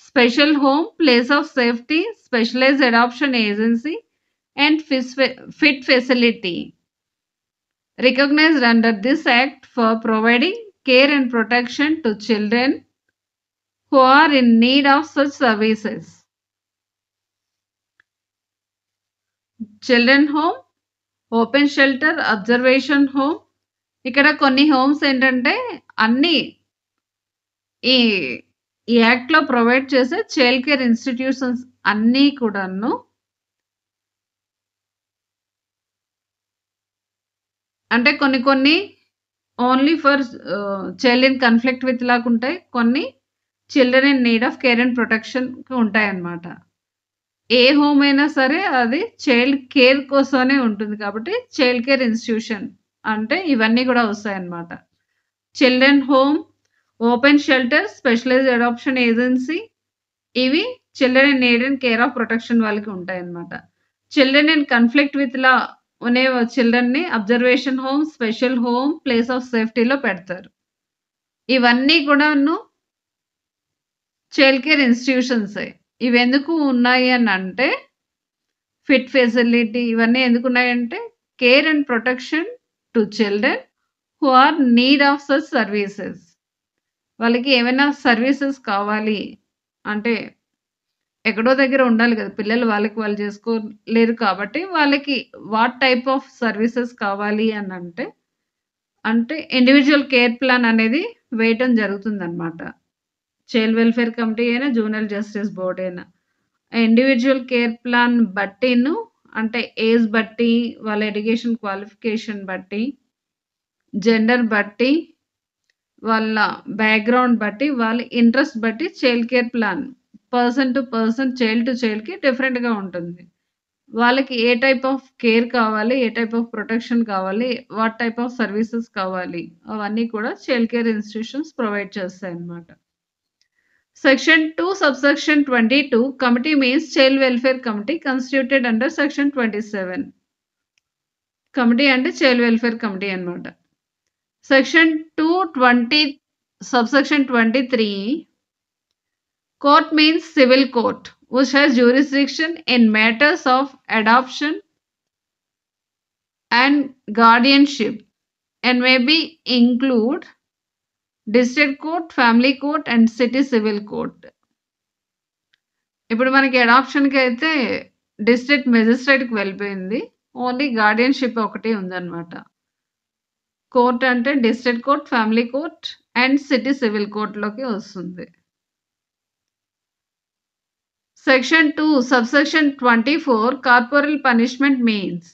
special home, place of safety, specialised adoption agency and fit facility recognized under this act for providing care and protection to children who are in need of such services. Children home, open shelter, observation home. ఇక్కడ కొన్ని homes ఏంటంటే అన్ని ఈ యాక్ట్లో provide చేసే child care institutions అన్నీ కూడాను అంటే కొన్ని only for child in conflict with లాగా ఉంటాయి, కొన్ని children in need of care and ప్రొటెక్షన్కి ఉంటాయన్నమాట. ఏ హోమ్ అయినా సరే అది చైల్డ్ కేర్ కోసమే ఉంటుంది కాబట్టి చైల్డ్ కేర్ ఇన్స్టిట్యూషన్ అంటే ఇవన్నీ కూడా వస్తాయన్నమాట. Children home, open shelter, specialized adoption agency ఇవి children in need and care of protection వాళ్ళకి ఉంటాయన్నమాట. Children in conflict with law అనే చిల్డ్రన్ని observation home, special home, place of సేఫ్టీలో పెడతారు. ఇవన్నీ కూడాను చైల్డ్ కేర్ ఇన్స్టిట్యూషన్సే. ఇవి ఎందుకు ఉన్నాయి అని అంటే ఫిట్ ఫెసిలిటీ ఇవన్నీ ఎందుకు ఉన్నాయంటే care and protection to children who are need of such services. వాళ్ళకి ఏమైనా సర్వీసెస్ కావాలి అంటే ఎక్కడో దగ్గర ఉండాలి కదా, పిల్లలు వాళ్ళకి వాళ్ళు చేసుకోలేరు కాబట్టి వాళ్ళకి వాట్ టైప్ ఆఫ్ సర్వీసెస్ కావాలి అని అంటే ఇండివిజువల్ కేర్ ప్లాన్ అనేది వేయటం జరుగుతుందన్నమాట. చైల్డ్ వెల్ఫేర్ కమిటీ అయినా, జూనియర్ జస్టిస్ బోర్డ్ అయినా. ఇండివిడ్యువల్ కేర్ ప్లాన్ బట్టిను అంటే ఏజ్ బట్టి, వాళ్ళ ఎడ్యుకేషన్ క్వాలిఫికేషన్ బట్టి, జెండర్ బట్టి, వాళ్ళ బ్యాక్‌గ్రౌండ్ బట్టి, వాళ్ళ ఇంట్రెస్ట్ బట్టి child care plan person to person, child to చైల్డ్‌కి డిఫరెంట్‌గా ఉంటుంది. వాళ్ళకి ఏ టైప్ ఆఫ్ కేర్ కావాలి, ఏ టైప్ ఆఫ్ ప్రొటెక్షన్ కావాలి, వాట్ టైప్ ఆఫ్ సర్వీసెస్ కావాలి, అవన్నీ కూడా చైల్డ్ కేర్ ఇన్‌స్టిట్యూషన్స్ ప్రొవైడ్ చేస్తాయన్నమాట. Section 2 subsection 22 committee means child welfare committee constituted under section 27. Committee అంటే చైల్డ్ వెల్ఫేర్ కమిటీ అన్నమాట. Section 220 subsection 23 court means civil court which has jurisdiction in matters of adoption and guardianship and may be include district court, family court and city civil court. ఇప్పుడు మనకి అడాప్షన్‌కి అయితే district మెజిస్ట్రేట్‌కి వెళ్ళిపోయింది. Only guardianship ఒకటే ఉందన్నమాట. Court అంటే district court, family court and city civil కోర్ట్‌లోకి వస్తుంది. Section 2 subsection 24 corporal punishment means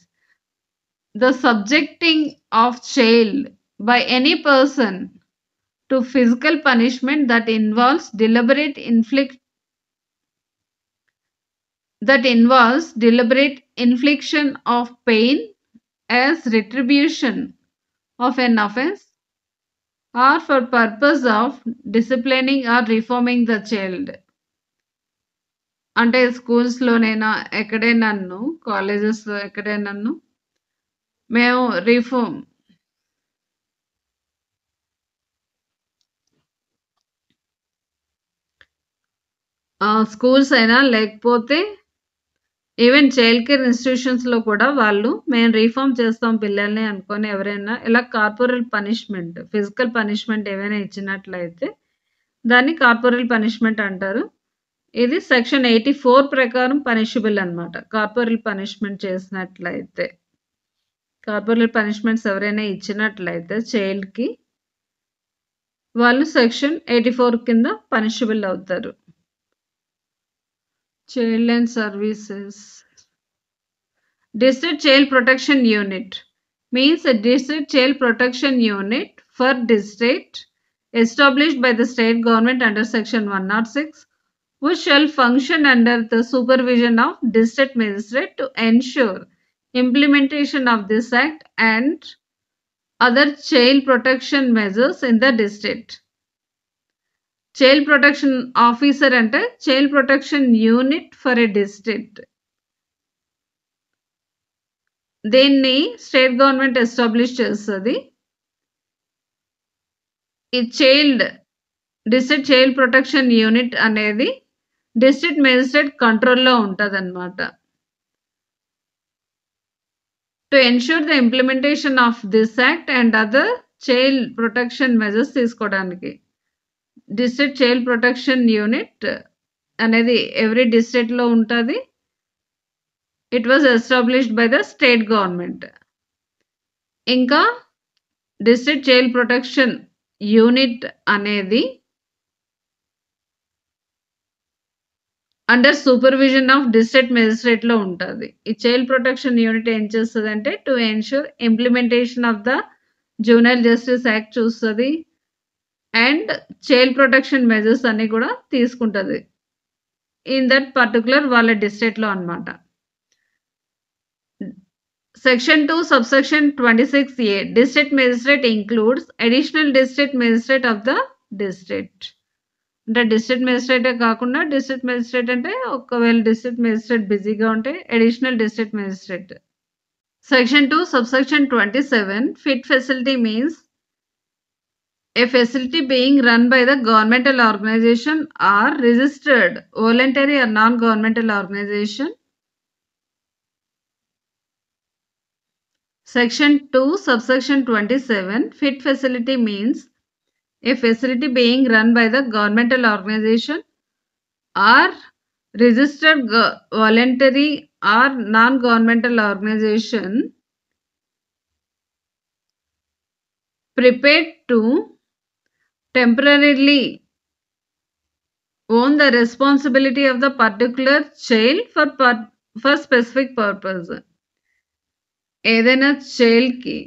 the subjecting of child by any person to physical punishment that involves deliberate infliction of pain as retribution of an offense or for purpose of disciplining or reforming the child. అంటే స్కూల్స్‌లోనైనా, ఎక్కడైనాను, కాలేజెస్‌లో ఎక్కడైనాను మేము schools అయినా లేకపోతే even child care ఇన్‌స్టిట్యూషన్స్‌లో కూడా వాళ్ళు మేము reform చేస్తాం పిల్లల్ని అనుకోని ఎవరైనా ఇలా కార్పొరల్ పనిష్మెంట్, ఫిజికల్ పనిష్మెంట్ ఏవైనా ఇచ్చినట్లయితే దాన్ని కార్పొరల్ పనిష్మెంట్ అంటారు. ఇది సెక్షన్ 84 ప్రకారం పనిషబుల్ అన్నమాట. కార్పొరల్ పనిష్మెంట్ చేసినట్లయితే. కార్పొరల్ పనిష్మెంట్స్ ఎవరైనా ఇచ్చినట్లయితే చైల్డ్‌కి వాళ్ళు సెక్షన్ 84 కింద పనిషబుల్ అవుతారు. Child and services. District Child Protection Unit means a district child protection unit for district established by the state government under section 106 which shall function under the supervision of district magistrate to ensure implementation of this act and other child protection measures in the district. Child protection officer ante child protection unit for a district. దీన్ని state government establish చేస్తుంది. ఈ district child protection unit అనేది district magistrate కంట్రోల్లో ఉంటుందన్నమాట. To ensure the implementation of this act and other child protection measures తీసుకోవడానికి. District child protection unit అనేది every డిస్ట్రిక్ట్లో ఉంటుంది. It was established by the state government. ఇంకా డిస్ట్రిక్ట్ చైల్డ్ ప్రొటెక్షన్ యూనిట్ అనేది under supervision of district మెజిస్ట్రేట్లో ఉంటుంది. ఈ child protection unit ఏం చేస్తుందంటే to ensure implementation of the junior justice act చూస్తుంది అండ్ చైల్డ్ ప్రొటెక్షన్ మెజర్స్ అన్ని కూడా తీసుకుంటుంది ఇన్ దట్ పర్టికులర్ వాళ్ళ డిస్ట్రిక్ట్లో అన్నమాట. Section 2 subsection 26A district magistrate includes additional district magistrate of the district. అంటే డిస్ట్రిక్ట్ మెజిస్ట్రేటే కాకుండా డిస్ట్రిక్ట్ మెజిస్ట్రేట్ అంటే ఒకవేళ డిస్ట్రిక్ట్ మెజిస్ట్రేట్ బిజీగా ఉంటే additional district magistrate. Section 2 subsection 27 fit facility means a facility being run by the governmental organization or registered voluntary or non-governmental organization. Section 2 subsection 27 fit facility means a facility being run by the governmental organization or registered voluntary or non-governmental organization prepared to temporarily own the responsibility of the particular child for specific purpose. ఏదైనా చైల్డ్‌కి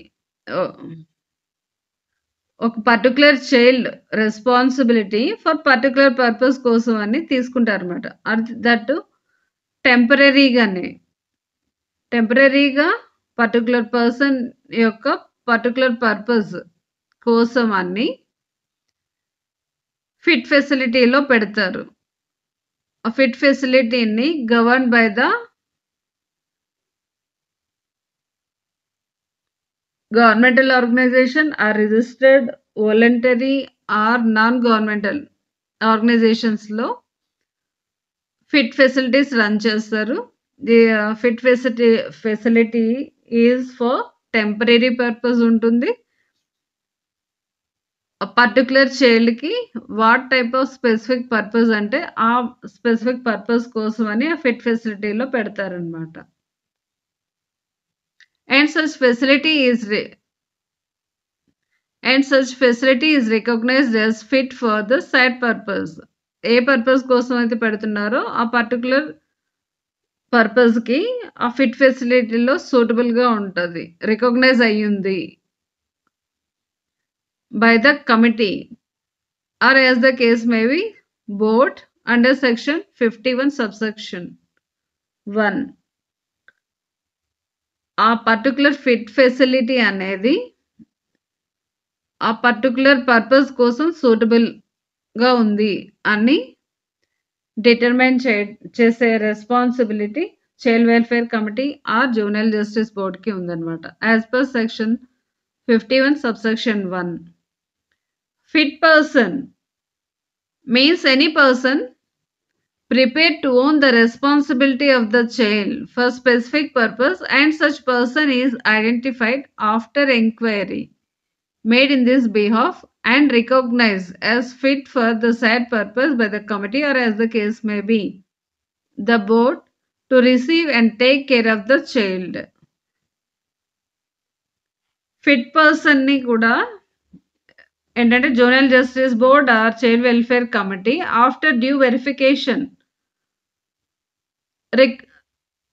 ఒక particular child responsibility for particular purpose కోసం అని తీసుకుంటారనమాట. That టెంపరరీగానే. టెంపరరీగా particular person యొక్క particular purpose కోసం అని ఫిట్ ఫెసిలిటీలో పెడతారు. ఆ ఫిట్ ఫెసిలిటీని govern by the governmental organization or registered voluntary or non governmental ఆర్గనైజేషన్స్‌లో ఫిట్ ఫెసిలిటీస్ రన్ చేస్తారు. The fit facility is for temporary purpose ఉంటుంది. పర్టిక్యులర్ చైల్డ్‌కి what type of specific purpose అంటే ఆ స్పెసిఫిక్ పర్పస్ కోసం అని ఆ ఫిట్ ఫెసిలిటీలో పెడతారనమాట. And such facility is recognized as fit for the said purpose. A purpose కోసం అయితే పెడుతున్నారో ఆ పర్టిక్యులర్ పర్పస్‌కి ఆ ఫిట్ ఫెసిలిటీలో సూటబుల్‌గా ఉంటది. రికగ్నైజ్ అయ్యింది by the committee or as the case may be board under section 51 subsection 1. ఆ పర్టిక్యులర్ ఫిట్ ఫెసిలిటీ అనేది ఆ పర్టిక్యులర్ పర్పస్ కోసం సూటబుల్‌గా ఉంది అని డిటర్మైన్ చేసే responsibility child welfare committee or juvenile justice బోర్డ్‌కి ఉందన్నమాట. As per section 51 subsection 1. Fit person means any person prepared to own the responsibility of the child for specific purpose, and such person is identified after inquiry made in this behalf and recognized as fit for the said purpose by the committee or as the case may be the board to receive and take care of the child. ఫిట్ పర్సన్ని కూడా ఏంటంటే juvenile justice board or child welfare committee after due verification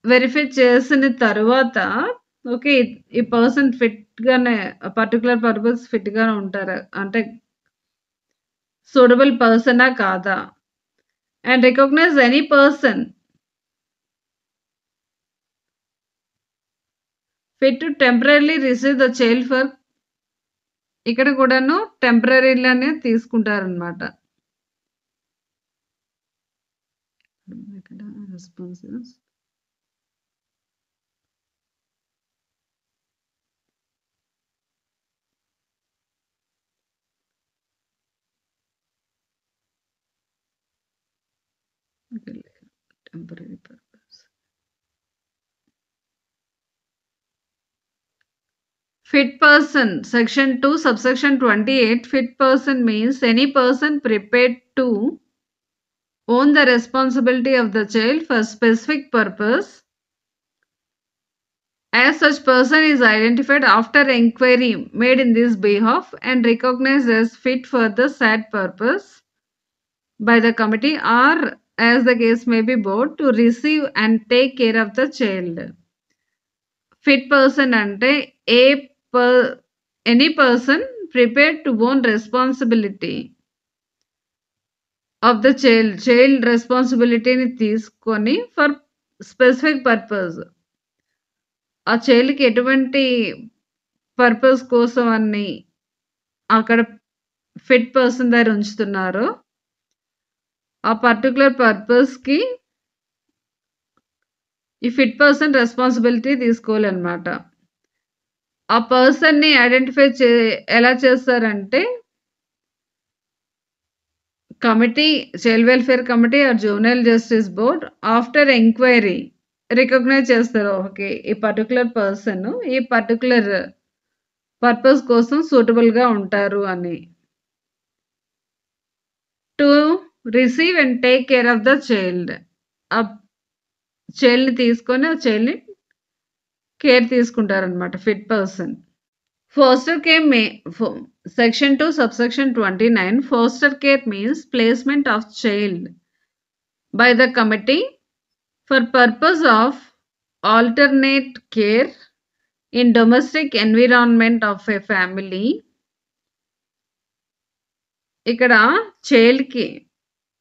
verify చేసిన తర్వాత okay ఈ person ఫిట్‌గానే particular purpose ఫిట్‌గానే ఉంటారా? అంటే సూటబుల్ పర్సనా కాదా? And recognize any person fit to temporarily receive the child for ఇక్కడ కూడాను టెంపరరీలానే తీసుకుంటారనమాట. ఇక్కడ responsibles temporary purpose. Fit person, section 2, subsection 28. Fit person means any person prepared to own the responsibility of the child for specific purpose, as such person is identified after inquiry made in this behalf and recognized as fit for the said purpose by the committee or as the case may be board to receive and take care of the child. Fit person ante any person prepared to own responsibility of the child responsibility ni తీసుకొని for specific purpose. ఆ చైల్డ్‌కి ఎటువంటి purpose కోసం అని అక్కడ fit person దగ్గర ఉంచుతున్నారో ఆ particular పర్పస్‌కి ఈ ఫిట్ పర్సన్ రెస్పాన్సిబిలిటీ తీసుకోవాలన్నమాట. ఆ పర్సన్‌ని ఐడెంటిఫై ఎలా చేస్తారంటే committee child welfare committee or juvenile justice board after enquiry recognize చేస్తారు. ఓకే ఈ పర్టిక్యులర్ పర్సన్ ఈ పర్టిక్యులర్ పర్పస్ కోసం సూటబుల్‌గా ఉంటారు అని. To receive and take care of the child. ఆ చైల్డ్‌ని తీసుకొని ఆ చైల్డ్‌ని కేర్ తీసుకుంటారనమాట fit person. Foster care Section 2 subsection 29 foster care means placement of child by the committee for purpose of alternate care in domestic environment of a family. ఇక్కడ చైల్డ్కి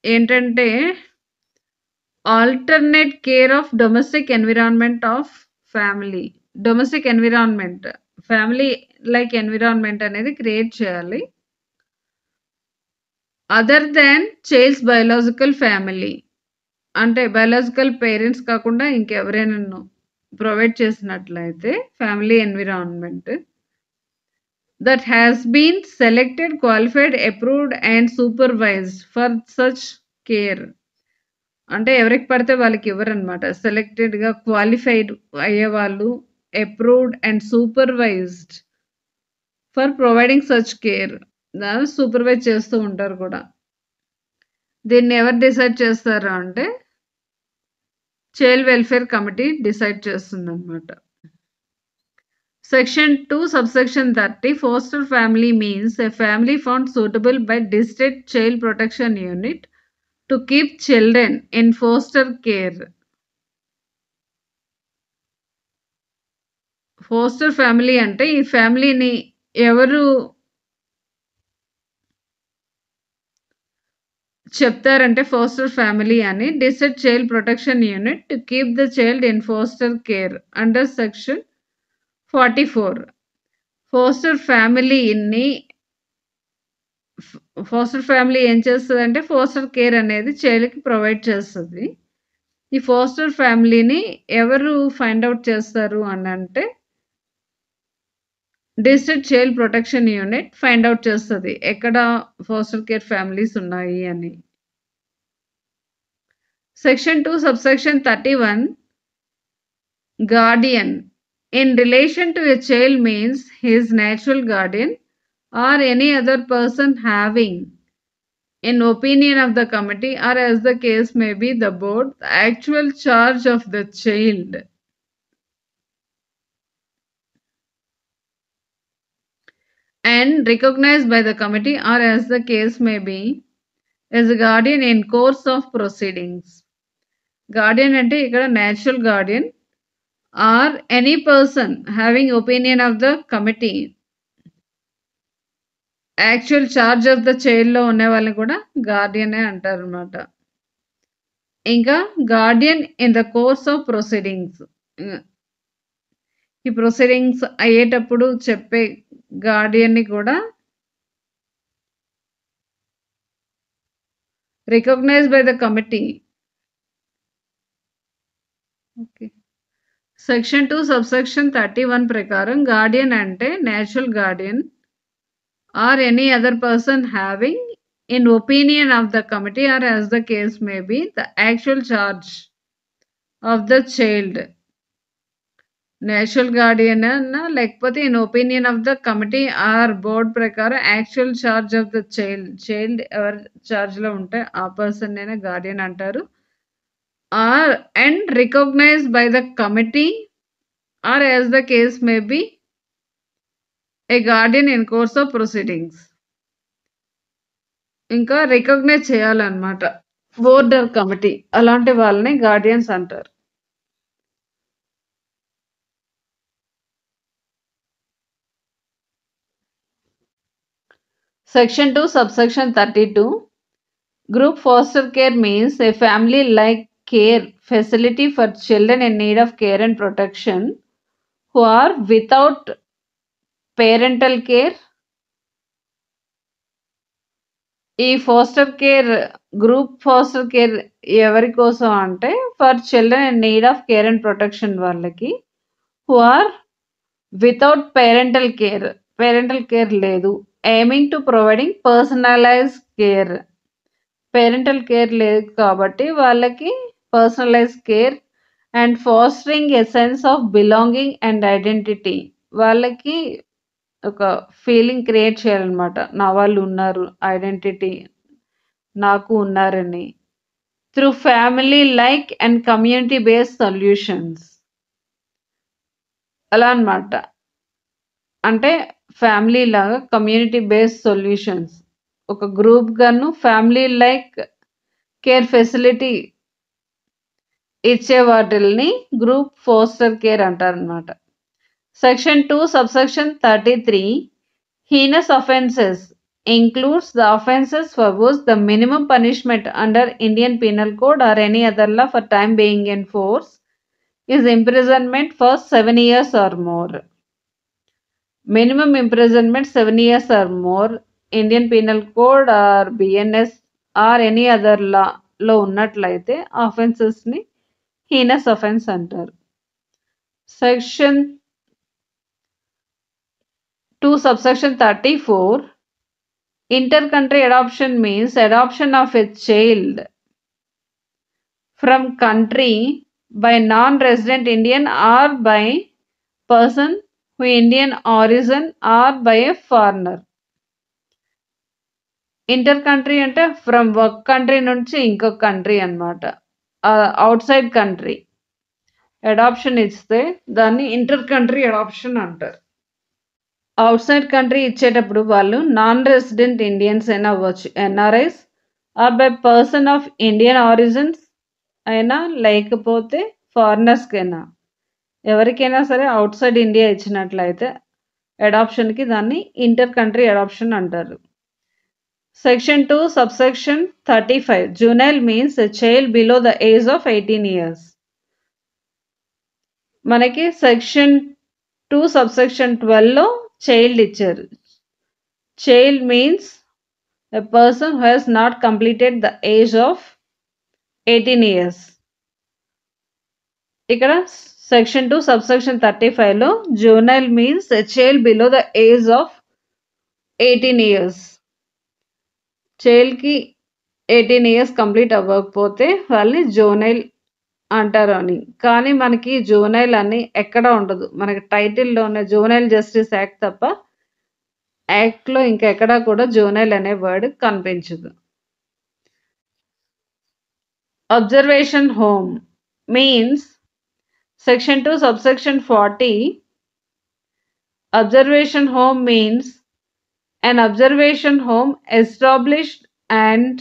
ఏంటంటే alternate care of domestic environment of family. Domestic environment family like environment అనేది create చేయాలి. Other than child's biological family అంటే biological parents కాకుండా ఇంకెవరైనా provide చేసినట్లయితే family environment that has been selected, qualified, approved and supervised for such care. అంటే ఎవరికి పడితే వాళ్ళకి ఇవ్వరనమాట. సెలెక్టెడ్గా క్వాలిఫైడ్ అయ్యేవాళ్ళు, approved and supervised for providing such care. దాన్ని సూపర్వైజ్ చేస్తూ ఉంటారు కూడా. దీన్ని ఎవరు డిసైడ్ చేస్తారు అంటే చైల్డ్ వెల్ఫేర్ కమిటీ డిసైడ్ చేస్తుంది అనమాట. Section 2 subsection 30 foster family means a family found suitable by district child protection unit to keep children in foster care. Foster family అంటే ఈ ఫ్యామిలీని ఎవరు చెప్తారంటే ఫోస్టర్ ఫ్యామిలీ అని district child protection unit to keep the child in foster care under section 44. Foster family ఏం చేస్తుంది అంటే foster care అనేది చైల్డ్కి ప్రొవైడ్ చేస్తుంది. ఈ ఫోస్టర్ ఫ్యామిలీని ఎవరు ఫైండ్ అవుట్ చేస్తారు అని అంటే district child protection unit find out చేస్తుంది ఎక్కడ ఫోస్టర్ కేర్ ఫ్యామిలీస్ ఉన్నాయి అని. Section 2 subsection 31 guardian in relation to a child means his natural guardian or any other person having, in opinion of the committee or as the case may be the board, the actual charge of the child. And recognized by the committee or as the case may be as a guardian in course of proceedings. Guardian అంటే ఇక్కడ natural guardian or any person having opinion of the committee, actual charge of the చైల్డ్లో ఉన్న వాళ్ళని కూడా గార్డియనే అంటారు అనమాట. ఇంకా guardian in the course of proceedings, ఈ ప్రొసీడింగ్స్ అయ్యేటప్పుడు చెప్పే గార్డియన్ని కూడా recognised by the committee. Okay. Section 2 subsection 31 ప్రకారం గార్డియన్ అంటే natural guardian or any other person having, in opinion of the committee or as the case may be, the actual charge of the child. Natural guardian అన్నా లేకపోతే in opinion of the committee or board ప్రకారం actual charge of the child ఎవరి చార్జ్లో ఉంటే ఆ person అయినా Guardian అంటారు. Are and recognized by the committee or as the case may be a guardian in course of proceedings. ఇంకా recognise చేయాలన్నమాట board or committee, అలాంటి వాళ్ళని గార్డియన్స్ అంటారు. Section 2 subsection 32 group foster care means a family like care facility for children in need of care and protection who are without parental care. ఈ foster care group foster care ఎవరి కోసం అంటే for children in need of care and protection వాళ్ళకి, who are without parental care లేదు, aiming to providing personalise care. Parental care లేదు కాబట్టి వాళ్ళకి personalise care and fostering a sense of belonging and identity. వాళ్ళకి ఒక ఫీలింగ్ క్రియేట్ చేయాలన్నమాట, నా వాళ్ళు ఉన్నారు, ఐడెంటిటీ నాకు ఉన్నారని. Through family like and community based solutions అలా అన్నమాట. అంటే ఫ్యామిలీ లాగా కమ్యూనిటీ బేస్డ్ సొల్యూషన్స్, ఒక గ్రూప్ గాను ఫ్యామిలీ లైక్ కేర్ ఫెసిలిటీ ఇచ్చే వాటిల్ని గ్రూప్ ఫోస్టర్ కేర్ అంటారనమాట. Section 2 subsection 33 heinous offences includes the offences for which the minimum punishment under Indian Penal Code or any other law for time being in force is imprisonment for 7 years or more. Minimum imprisonment 7 years or more Indian Penal Code or BNS or any other law లో ఉన్నట్లయితే offences ని heinous offense అంటారు. Section 2 subsection 34 inter-country adoption means adoption of a child from country by non-resident Indian or by person who Indian origin or by a foreigner. Inter country అంటే from ఒక country నుంచి ఇంకొక country అనమాట, out side country adoption ఇస్తే దాన్ని inter country adoption అంటారు. Outside country ఇచ్చేటప్పుడు వాళ్ళు నాన్ రెసిడెంట్ ఇండియన్స్ అయినా అవ్వచ్చు, NRIs or by person of Indian origins అయినా, లేకపోతే ఫారినర్స్కైనా, ఎవరికైనా సరే అవుట్ సైడ్ ఇండియా ఇచ్చినట్లయితే అడాప్షన్కి దాన్ని ఇంటర్ కంట్రీ అడాప్షన్ అంటారు. Section 2 subsection 35 juvenile means a child below the age of 18 years. మనకి సెక్షన్ 2 సబ్సెక్షన్ 12లో చైల్డ్ ఇచ్చారు. Child means a person who has not completed the age of 18 years. ఇక్కడ section 2 subsection 35లో juvenile means a child below the age of 18 years. చైల్డ్కి 18 years complete అవ్వకపోతే వాళ్ళని జోనైల్ అంటారు అని. కానీ మనకి జోనైల్ అని ఎక్కడ ఉండదు, మనకి టైటిల్లోనే జోనైల్ జస్టిస్ యాక్ట్ తప్ప యాక్ట్లో ఇంకెక్కడా కూడా జోనైల్ అనే వర్డ్ కనిపించదు. Observation home means section 2 subsection 40 observation home means an observation home established and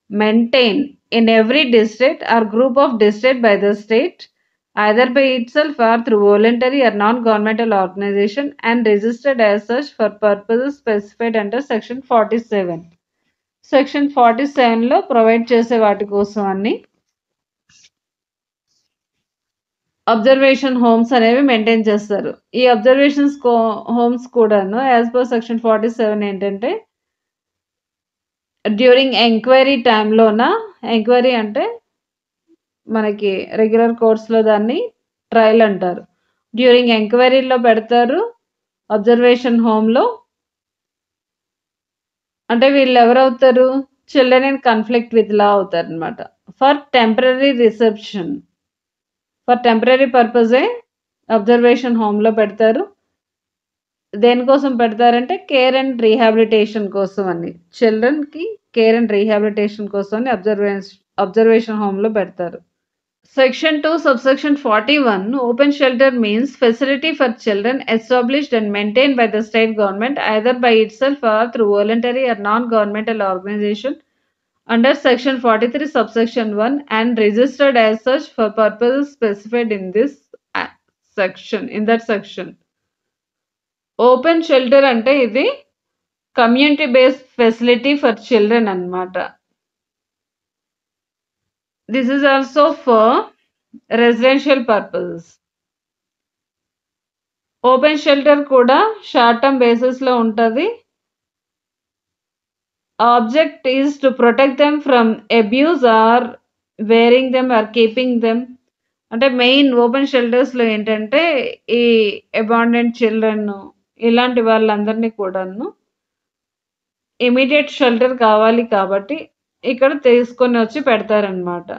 maintained in every district or group of district by the state, either by itself or through voluntary or non-governmental organization, and registered as such for purposes specified under section 47. Section 47లో provide చేసే వాటి కోసం అన్ని observation homes అనేవి maintain చేస్తారు. ఈ observations homes కూడాను as per section 47 ఏంటంటే during enquiry టైంలోన, enquiry అంటే మనకి రెగ్యులర్ కోర్స్లో దాన్ని ట్రయల్ అంటారు, డ్యూరింగ్ ఎంక్వైరీలో పెడతారు అబ్జర్వేషన్ హోమ్లో. అంటే వీళ్ళు ఎవరవుతారు, children in conflict with law అవుతారు అనమాట. For temporary reception, for temporary పర్పజే అబ్జర్వేషన్ హోమ్లో పెడతారు. దేనికోసం పెడతారంటే కేర్ అండ్ రీహాబిలిటేషన్ కోసం అని, చిల్డ్రన్కి కేర్ అండ్ రీహాబిలిటేషన్ కోసం అని అబ్జర్వేషన్ హోమ్లో పెడతారు. Section 2 subsection 41 open shelter means facility for children established and maintained by the state government either by itself or through voluntary or non governmental organisation under section 43 subsection 1 and registered as such for purposes specified in this section, in that section. Open shelter అంటే ఇది community based facility for children అన్నమాట. This is also for residential purposes. Open shelter కూడా short term బేసిస్లో ఉంటుంది. Object is to protect them from abuse or wearing them or keeping them. అంటే main open షెల్టర్స్లో ఏంటంటే ఈ abundant children ఇలాంటి వాళ్ళందరినీ కూడాను ఇమీడియట్ షెల్టర్ కావాలి కాబట్టి ఇక్కడ తీసుకొని వచ్చి పెడతారనమాట.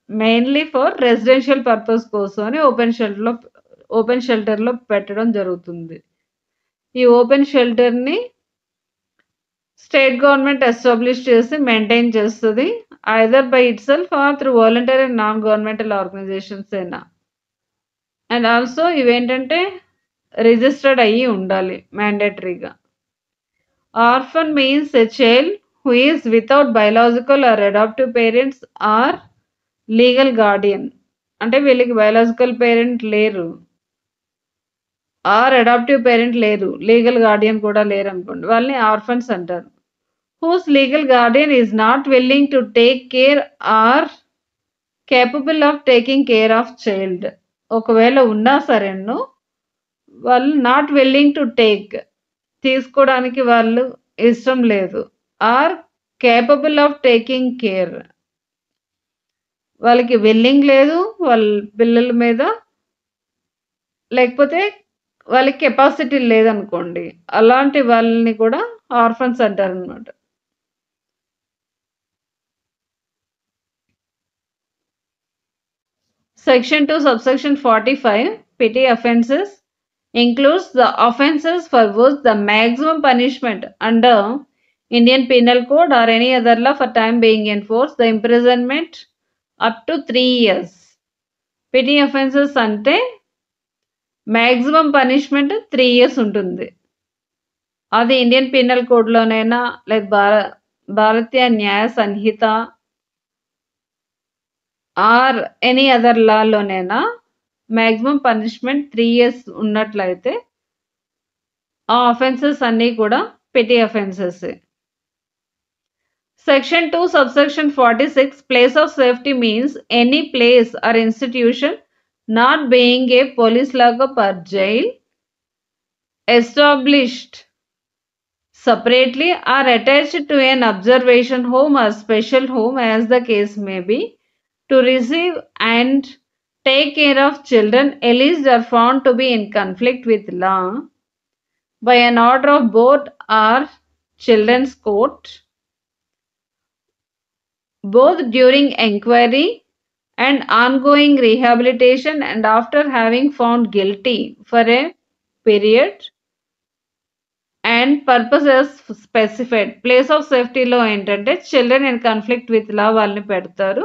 మెయిన్లీ ఫర్ రెసిడెన్షియల్ పర్పస్ కోసం అని ఓపెన్ షెల్టర్లో పెట్టడం జరుగుతుంది. ఈ ఓపెన్ షెల్టర్ని స్టేట్ గవర్నమెంట్ ఎస్టాబ్లిష్ చేసి మెయింటైన్ చేస్తుంది, either by itself or through voluntary and non governmental organisations అయినా. అండ్ ఆల్సో ఇవేంటంటే రిజిస్టర్డ్ అయ్యి ఉండాలి మ్యాండేటరీగా. Orphan means a child who is without biological or adoptive parents or legal guardian. అంటే వీళ్ళకి biological parent లేరు, or adoptive parent లేరు, legal guardian కూడా లేరు అనుకోండి, వాళ్ళని ఆర్ఫన్స్ అంటారు. Whose legal guardian is not willing to take care or capable of taking care of child. ఒకవేళ ఉన్నా సరేను వాళ్ళు నాట్ విల్లింగ్ టు టేక్, తీసుకోవడానికి వాళ్ళు ఇష్టం లేదు, or capable of taking care, వాళ్ళకి విల్లింగ్ లేదు వాళ్ళ పిల్లల మీద, లేకపోతే వాళ్ళకి కెపాసిటీ లేదనుకోండి, అలాంటి వాళ్ళని కూడా ఆర్ఫన్స్ అంటారనమాట. Section 2, subsection 45, petty offences includes the offences for which the maximum punishment under Indian Penal Code or any other law for time being enforced, the imprisonment up to 3 years. Petty offences అంటే maximum punishment 3 years ఉంటుంది. అది Indian penal కోడ్లోనైనా లేదా Bharatiya Nyaya Sanhita or any other లాలోనైనా maximum punishment 3 years ఉన్నట్లయితే ఆ offences అన్నీ కూడా petty offences. Section 2, subsection 46, place of safety means any place or institution not being a police lockup or jail established separately or attached to an observation home or special home as the case may be, to receive and take care of children alleged or found to be in conflict with law by an order of board or children's court, both during enquiry and ongoing rehabilitation and after having found guilty for a period and purposes specified. Place of safety లో ఏంటంటే children in conflict with law వాళ్ళని పెడతారు.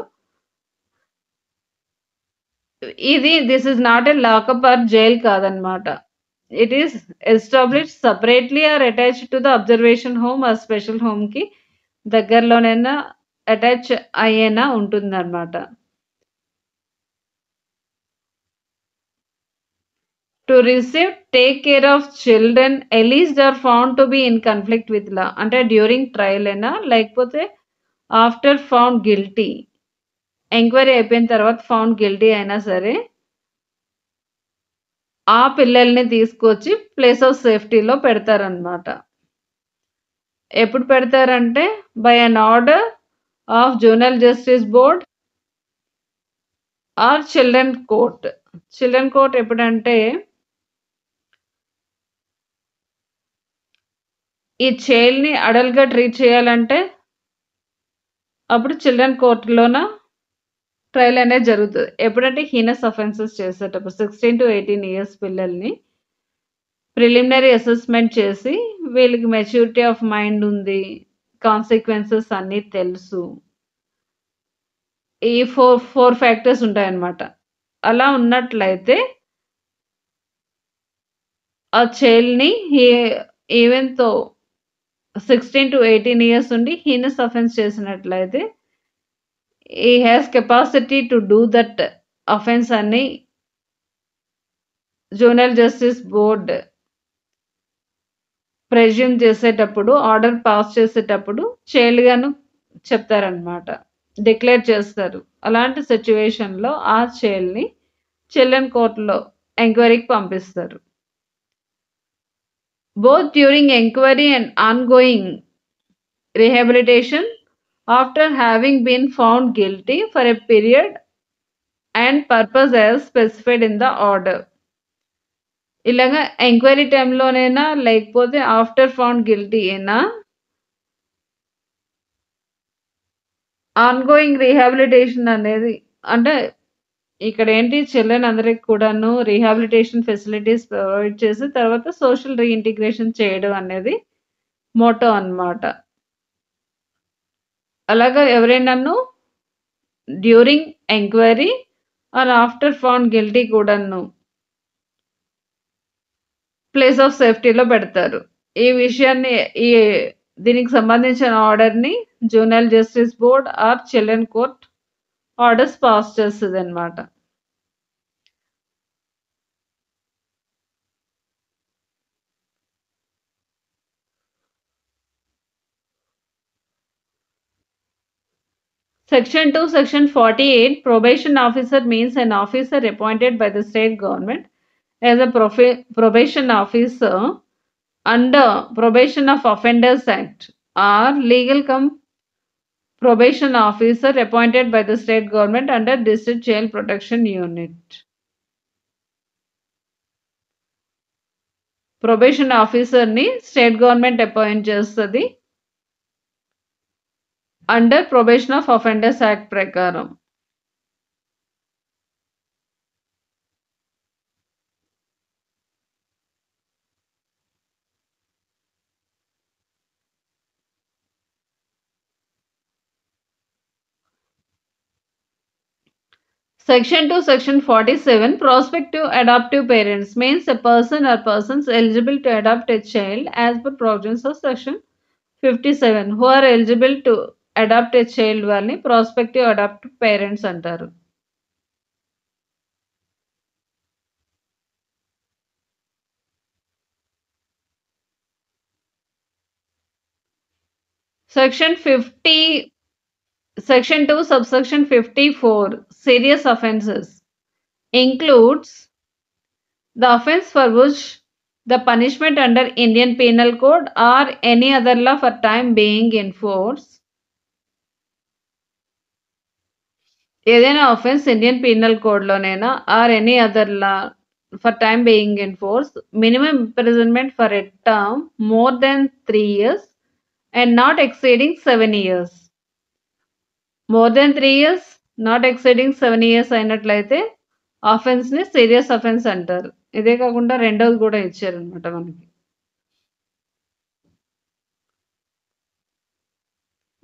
This is not a lockup or jail కాదనమాట. It is establish separately or attached to the observation home or special హోమ్కి దగ్గరలోనైనా attach అయ్యేనా ఉంటుందన్నమాట. To receive take care of children alleged or found to be in conflict with law అంటే during trial అయినా లేకపోతే after found guilty, enquiry అయిపోయిన తర్వాత found guilty అయినా సరే ఆ పిల్లల్ని తీసుకొచ్చి ప్లేస్ ఆఫ్ సేఫ్టీలో పెడతారనమాట. ఎప్పుడు పెడతారంటే by an order of juvenile justice board or children court. Children court ఎప్పుడంటే ఈ చైల్డ్ని అడల్ట్గా ట్రీట్ చేయాలంటే అప్పుడు చిల్డ్రన్ కోర్టులోన ట్రయల్ అనేది జరుగుతుంది. ఎప్పుడంటే హీనస్ అఫెన్సెస్ చేసేటప్పుడు 16 to 18 years పిల్లల్ని ప్రిలిమినరీ అసెస్మెంట్ చేసి వీళ్ళకి మెచ్యూరిటీ ఆఫ్ మైండ్ ఉంది, కాన్సిక్వెన్సెస్ అన్నీ తెలుసు, ఈ ఫోర్ ఫ్యాక్టర్స్ ఉంటాయన్నమాట. అలా ఉన్నట్లయితే ఆ చైల్డ్ని ఈవెన్తో 16 to 18 years ఉండి హీనస్ అఫెన్స్ చేసినట్లయితే he has capacity to do that offense అని జూనల్ జస్టిస్ బోర్డ్ ప్రెజ్యూమ్ చేసేటప్పుడు ఆర్డర్ పాస్ చేసేటప్పుడు చైల్డ్ గాను చెప్తారనమాట, డిక్లేర్ చేస్తారు. అలాంటి సిచ్యువేషన్లో ఆ చైల్డ్ని చిల్డ్రన్ కోర్టులో ఎంక్వైరీకి పంపిస్తారు. Both during enquiry and ongoing rehabilitation after having been found guilty for a period and purpose as specified in the order. ఇలాగా ఎంక్వైరీ టైంలోనైనా లేకపోతే ఆఫ్టర్ ఫౌండ్ గిల్టీ అయినా ఆన్గోయింగ్ రీహాబిలిటేషన్ అనేది అంటే ఇక్కడ ఏంటి చిల్డ్రన్ అందరికి కూడాను రీహాబిలిటేషన్ ఫెసిలిటీస్ ప్రొవైడ్ చేసి తర్వాత సోషల్ రీఇంటిగ్రేషన్ చేయడం అనేది మోటో అన్నమాట. అలాగా ఎవరైనాను during enquiry or after found guilty కూడాను ప్లేస్ ఆఫ్ సేఫ్టీలో పెడతారు. ఈ విషయాన్ని ఈ దీనికి సంబంధించిన ఆర్డర్‌ని juvenile justice board or children court orders pass చేస్తదనమాట. Section 2, Section 48, probation officer means an officer appointed by the state government as a probation officer under Probation of Offenders Act or legal cum probation officer appointed by the state government under District Child Protection Unit. Probation officer ni state government appoint chestadi under Probation of Offenders Act prakaram. Section 2, Section 47, prospective adoptive parents means a person or persons eligible to adopt a child as per provisions of Section 57 who are eligible to adopt a child వాళ్ళని prospective adoptive parents అంటారు. Section 2, subsection 54, serious offences includes the offence for which the punishment under Indian Penal Code or any other law for time being in force. ఏదైనా offence Indian Penal Code లోనైనా or any other law for time being in force, minimum imprisonment for a term more than 3 years and not exceeding 7 years. More than 3 years, not exceeding 7 years అయినట్లయితే offence ని serious offence అంటారు. ఇదే కాకుండా రెండోది కూడా ఇచ్చారనమాట మనకి.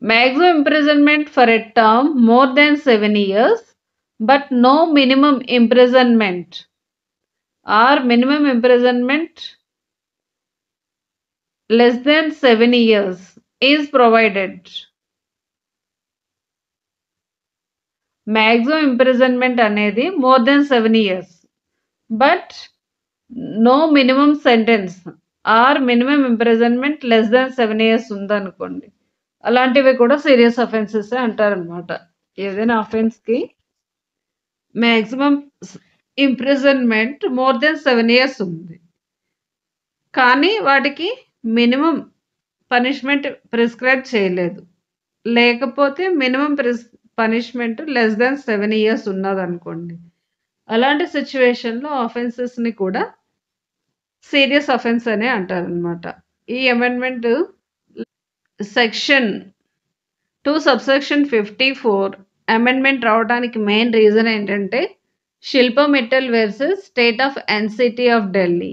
Maximum imprisonment for a term more than 7 years but no minimum imprisonment or minimum imprisonment less than 7 years is provided. Maximum imprisonment అనేది more than 7 years but no minimum sentence or minimum imprisonment less than 7 years ఉందనుకోండి, అలాంటివి కూడా serious offences అంటారనమాట. ఏదైనా అఫెన్స్కి maximum imprisonment more than 7 years ఉంది, కానీ వాటికి మినిమం పనిష్మెంట్ ప్రిస్క్రైబ్ చేయలేదు, లేకపోతే minimum punishment less than 7 years ఉన్నదనుకోండి, అలాంటి సిచ్యువేషన్లో ఆఫెన్సెస్ని కూడా సీరియస్ అఫెన్స్ అనే అంటారనమాట. ఈ అమెండ్మెంట్ సెక్షన్ 2 సబ్సెక్షన్ 54 అమెండ్మెంట్ రావడానికి మెయిన్ రీజన్ ఏంటంటే Shilpa Mittal versus state of NCT of Delhi.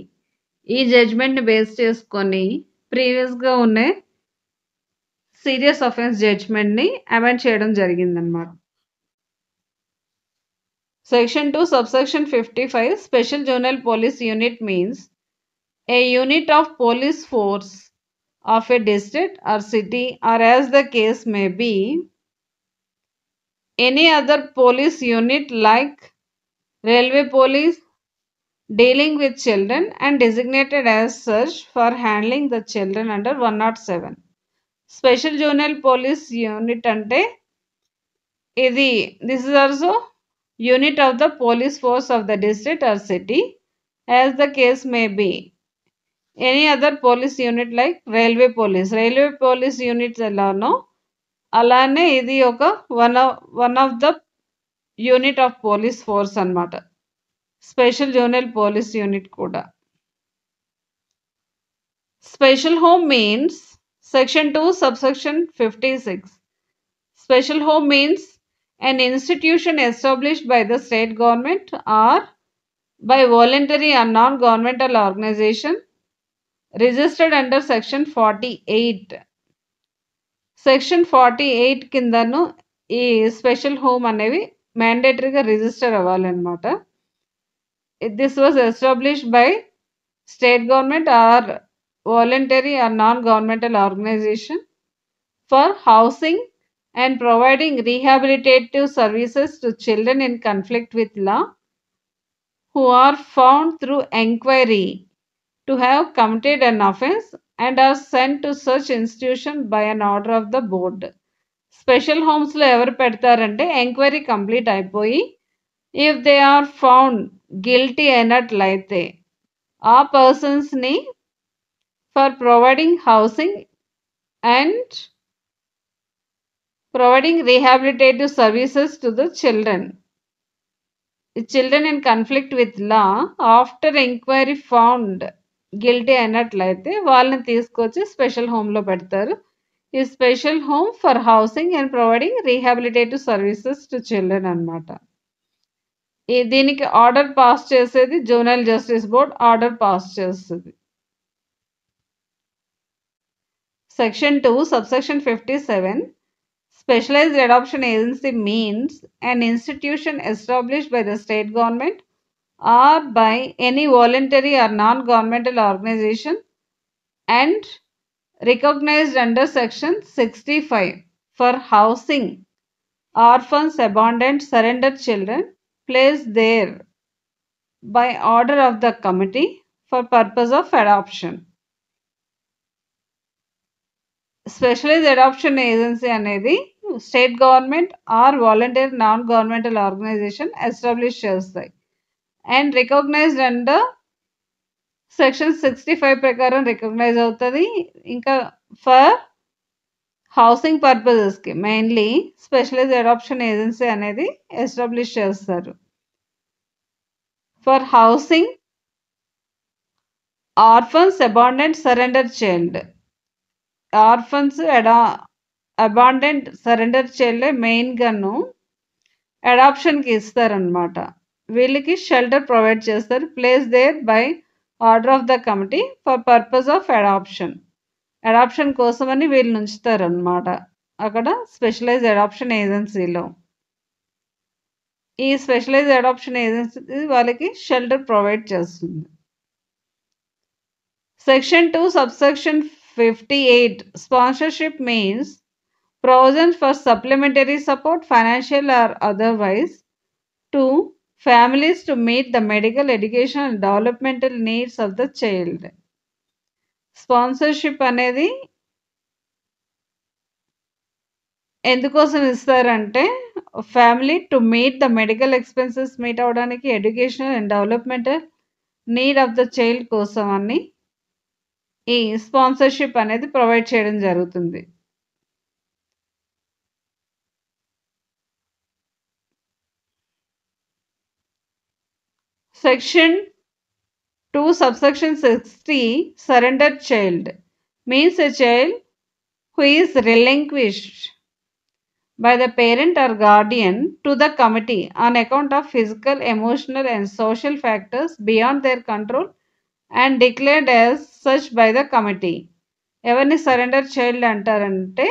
ఈ జడ్జ్మెంట్ని బేస్ చేసుకొని ప్రీవియస్గా ఉన్న సీరియస్ అఫెన్స్ జడ్జ్మెంట్ని అమెండ్ చేయడం జరిగిందనమాట. Section 2 subsection 55 special juvenile police unit means a unit of police force of a district or city or as the case may be any other police unit like railway police dealing with children and designated as such for handling the children under 107. Special juvenile police unit ante ఇది this is also unit of the police force of the district or city as the case may be any other police unit like railway police units ఎలానో అలానే ఇది ఒక one of the unit of police force అన్నమాట. Special zonal police unit కూడా. Special home means section 2 subsection 56 special home means an institution established by the state government or by voluntary or non-governmental organization registered under section 48. Section 48 కిందను ఈ special home అనేవి మ్యాండేటరీగా register అవ్వాలన్నమాట. This was established by state government or voluntary or non-governmental organization for housing and providing rehabilitative services to children in conflict with law who are found through enquiry to have committed an offense and are sent to such institution by an order of the board. Special హోమ్స్లో ఎవరు పెడతారంటే enquiry complete అయిపోయి if they are found guilty అయినట్లయితే ఆ పర్సన్స్ని for providing housing and providing rehabilitative services to the children. Children in conflict with law after inquiry found guilty అయినట్లయితే వాళ్ళని తీసుకొచ్చి స్పెషల్ హోమ్లో పెడతారు. ఈ special home for housing and providing rehabilitative services to children అనమాట. దీనికి ఆర్డర్ పాస్ చేసేది juvenile justice board order pass చేస్తుంది. Section 2 subsection 57 Specialized Adoption Agency means an institution established by the state government or by any voluntary or non-governmental organization and recognized under Section 65 for housing orphans, abandoned, surrendered children placed there by order of the committee for purpose of adoption. Specialized Adoption Agency అనేది state government or volunteer non governmental organisation establish చేస్తాయి and recognised under section 65 ప్రకారం recognise అవుతుంది. ఇంకా for housing పర్పజెస్కి mainly specialised adoption agency అనేది establish చేస్తారు. For housing orphans, abandoned, surrender child. Orphans, abandoned, surrender child మెయిన్గాను అడాప్షన్కి ఇస్తారనమాట. వీళ్ళకి షెల్టర్ ప్రొవైడ్ చేస్తారు. Place there by order of the committee for purpose of adoption. Adoption కోసమని వీళ్ళు ఉంచుతారనమాట అక్కడ స్పెషలైజ్డ్ అడాప్షన్ ఏజెన్సీలో. ఈ స్పెషలైజ్డ్ అడాప్షన్ ఏజెన్సీ వాళ్ళకి షెల్టర్ ప్రొవైడ్ చేస్తుంది. Section 2 subsection 58 sponsorship means provisions for supplementary support, financial or otherwise, to families to meet the medical, education and developmental needs of the child. Sponsorship అనేది ఎందుకోసం ఇస్తారంటే family to meet the medical expenses meet అవడానికి, educational and developmental need of the child కోసం అని ఈ sponsorship అనేది provide చేయడం జరుగుతుంది. Section 2 subsection 60 surrendered child means a child who is relinquished by the parent or guardian to the committee on account of physical, emotional and social factors beyond their control and declared as such by the committee. ఎవరిని surrender child అంటారంటే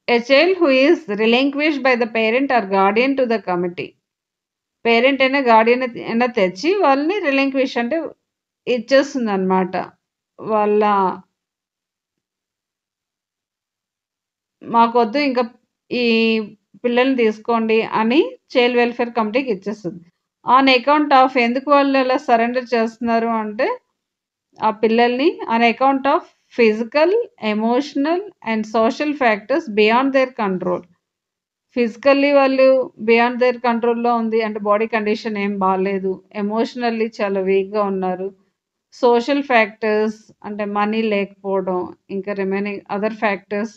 a child who is relinquished by the parent or guardian to the committee. Parent అయినా Guardian అయినా తెచ్చి వాళ్ళని relinquish అంటే ఇచ్చేస్తుంది అనమాట. వాళ్ళ మాకొద్దు ఇంకా ఈ పిల్లల్ని తీసుకోండి అని చైల్డ్ వెల్ఫేర్ కమిటీకి ఇచ్చేస్తుంది. ఆన్ అకౌంట్ ఆఫ్ ఎందుకు వాళ్ళు అలా సరెండర్ చేస్తున్నారు అంటే ఆ పిల్లల్ని on account of physical, emotional and social factors beyond there control. Physically వాళ్ళు బియాండ్ దేర్ కంట్రోల్లో ఉంది అంటే బాడీ కండిషన్ ఏం బాగాలేదు, ఎమోషనల్లీ చాలా వీక్గా ఉన్నారు, సోషల్ ఫ్యాక్టర్స్ అంటే మనీ లేకపోవడం, ఇంకా remaining other factors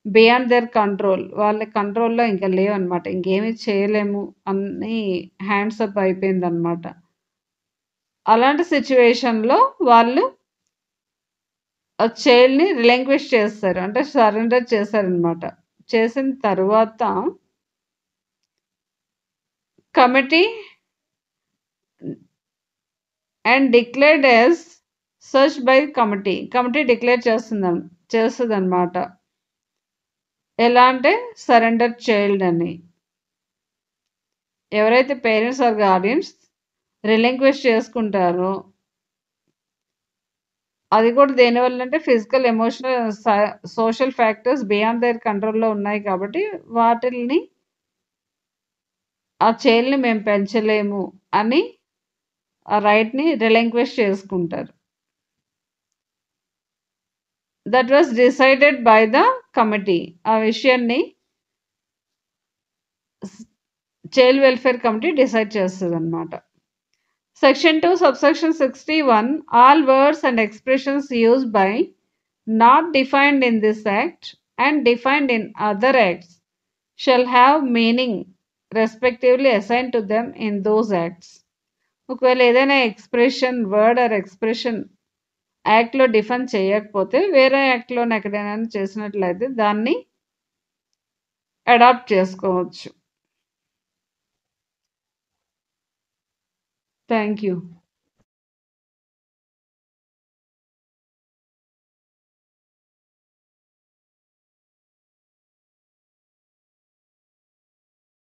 beyond there control, వాళ్ళ కంట్రోల్లో ఇంకా లేవన్నమాట, ఇంకేమీ చేయలేము అన్నీ హ్యాండ్స్ అప్ అయిపోయిందనమాట. అలాంటి సిచ్యువేషన్లో వాళ్ళు ఆ చైల్డ్ని రిలింక్విష్ చేస్తారు అంటే సరెండర్ చేశారనమాట. చేసిన తర్వాత committee and declared as such by committee declare చేస్తుంది అనమాట. ఎలా అంటే సరెండర్ చైల్డ్ అని. ఎవరైతే పేరెంట్స్ ఆర్ గార్డియన్స్ రిలింక్విష్ చేసుకుంటారో అది కూడా దేనివల్ల అంటే physical, emotional, social factors beyond their కంట్రోల్‌లో ఉన్నాయి కాబట్టి వాటిల్ని ఆ చైల్డ్‌ని మేము పెంచలేము అని ఆ రైట్‌ని రిలింక్విష్ చేసుకుంటారు. That was decided by the committee. ఆ విషయాన్ని చైల్డ్ వెల్ఫేర్ కమిటీ డిసైడ్ చేస్తదనమాట. Section 2 subsection 61 all words and expressions used by not defined in this act and defined in other acts shall have meaning respectively assigned to them in those acts. ఒకవేళ ఏదైనా expression, word or expression యాక్ట్‌లో define చేయకపోతే వేరే యాక్ట్‌లోని ఎక్కడైనా చేసినట్లయితే దాన్ని adapt చేసుకోవచ్చు. Thank you.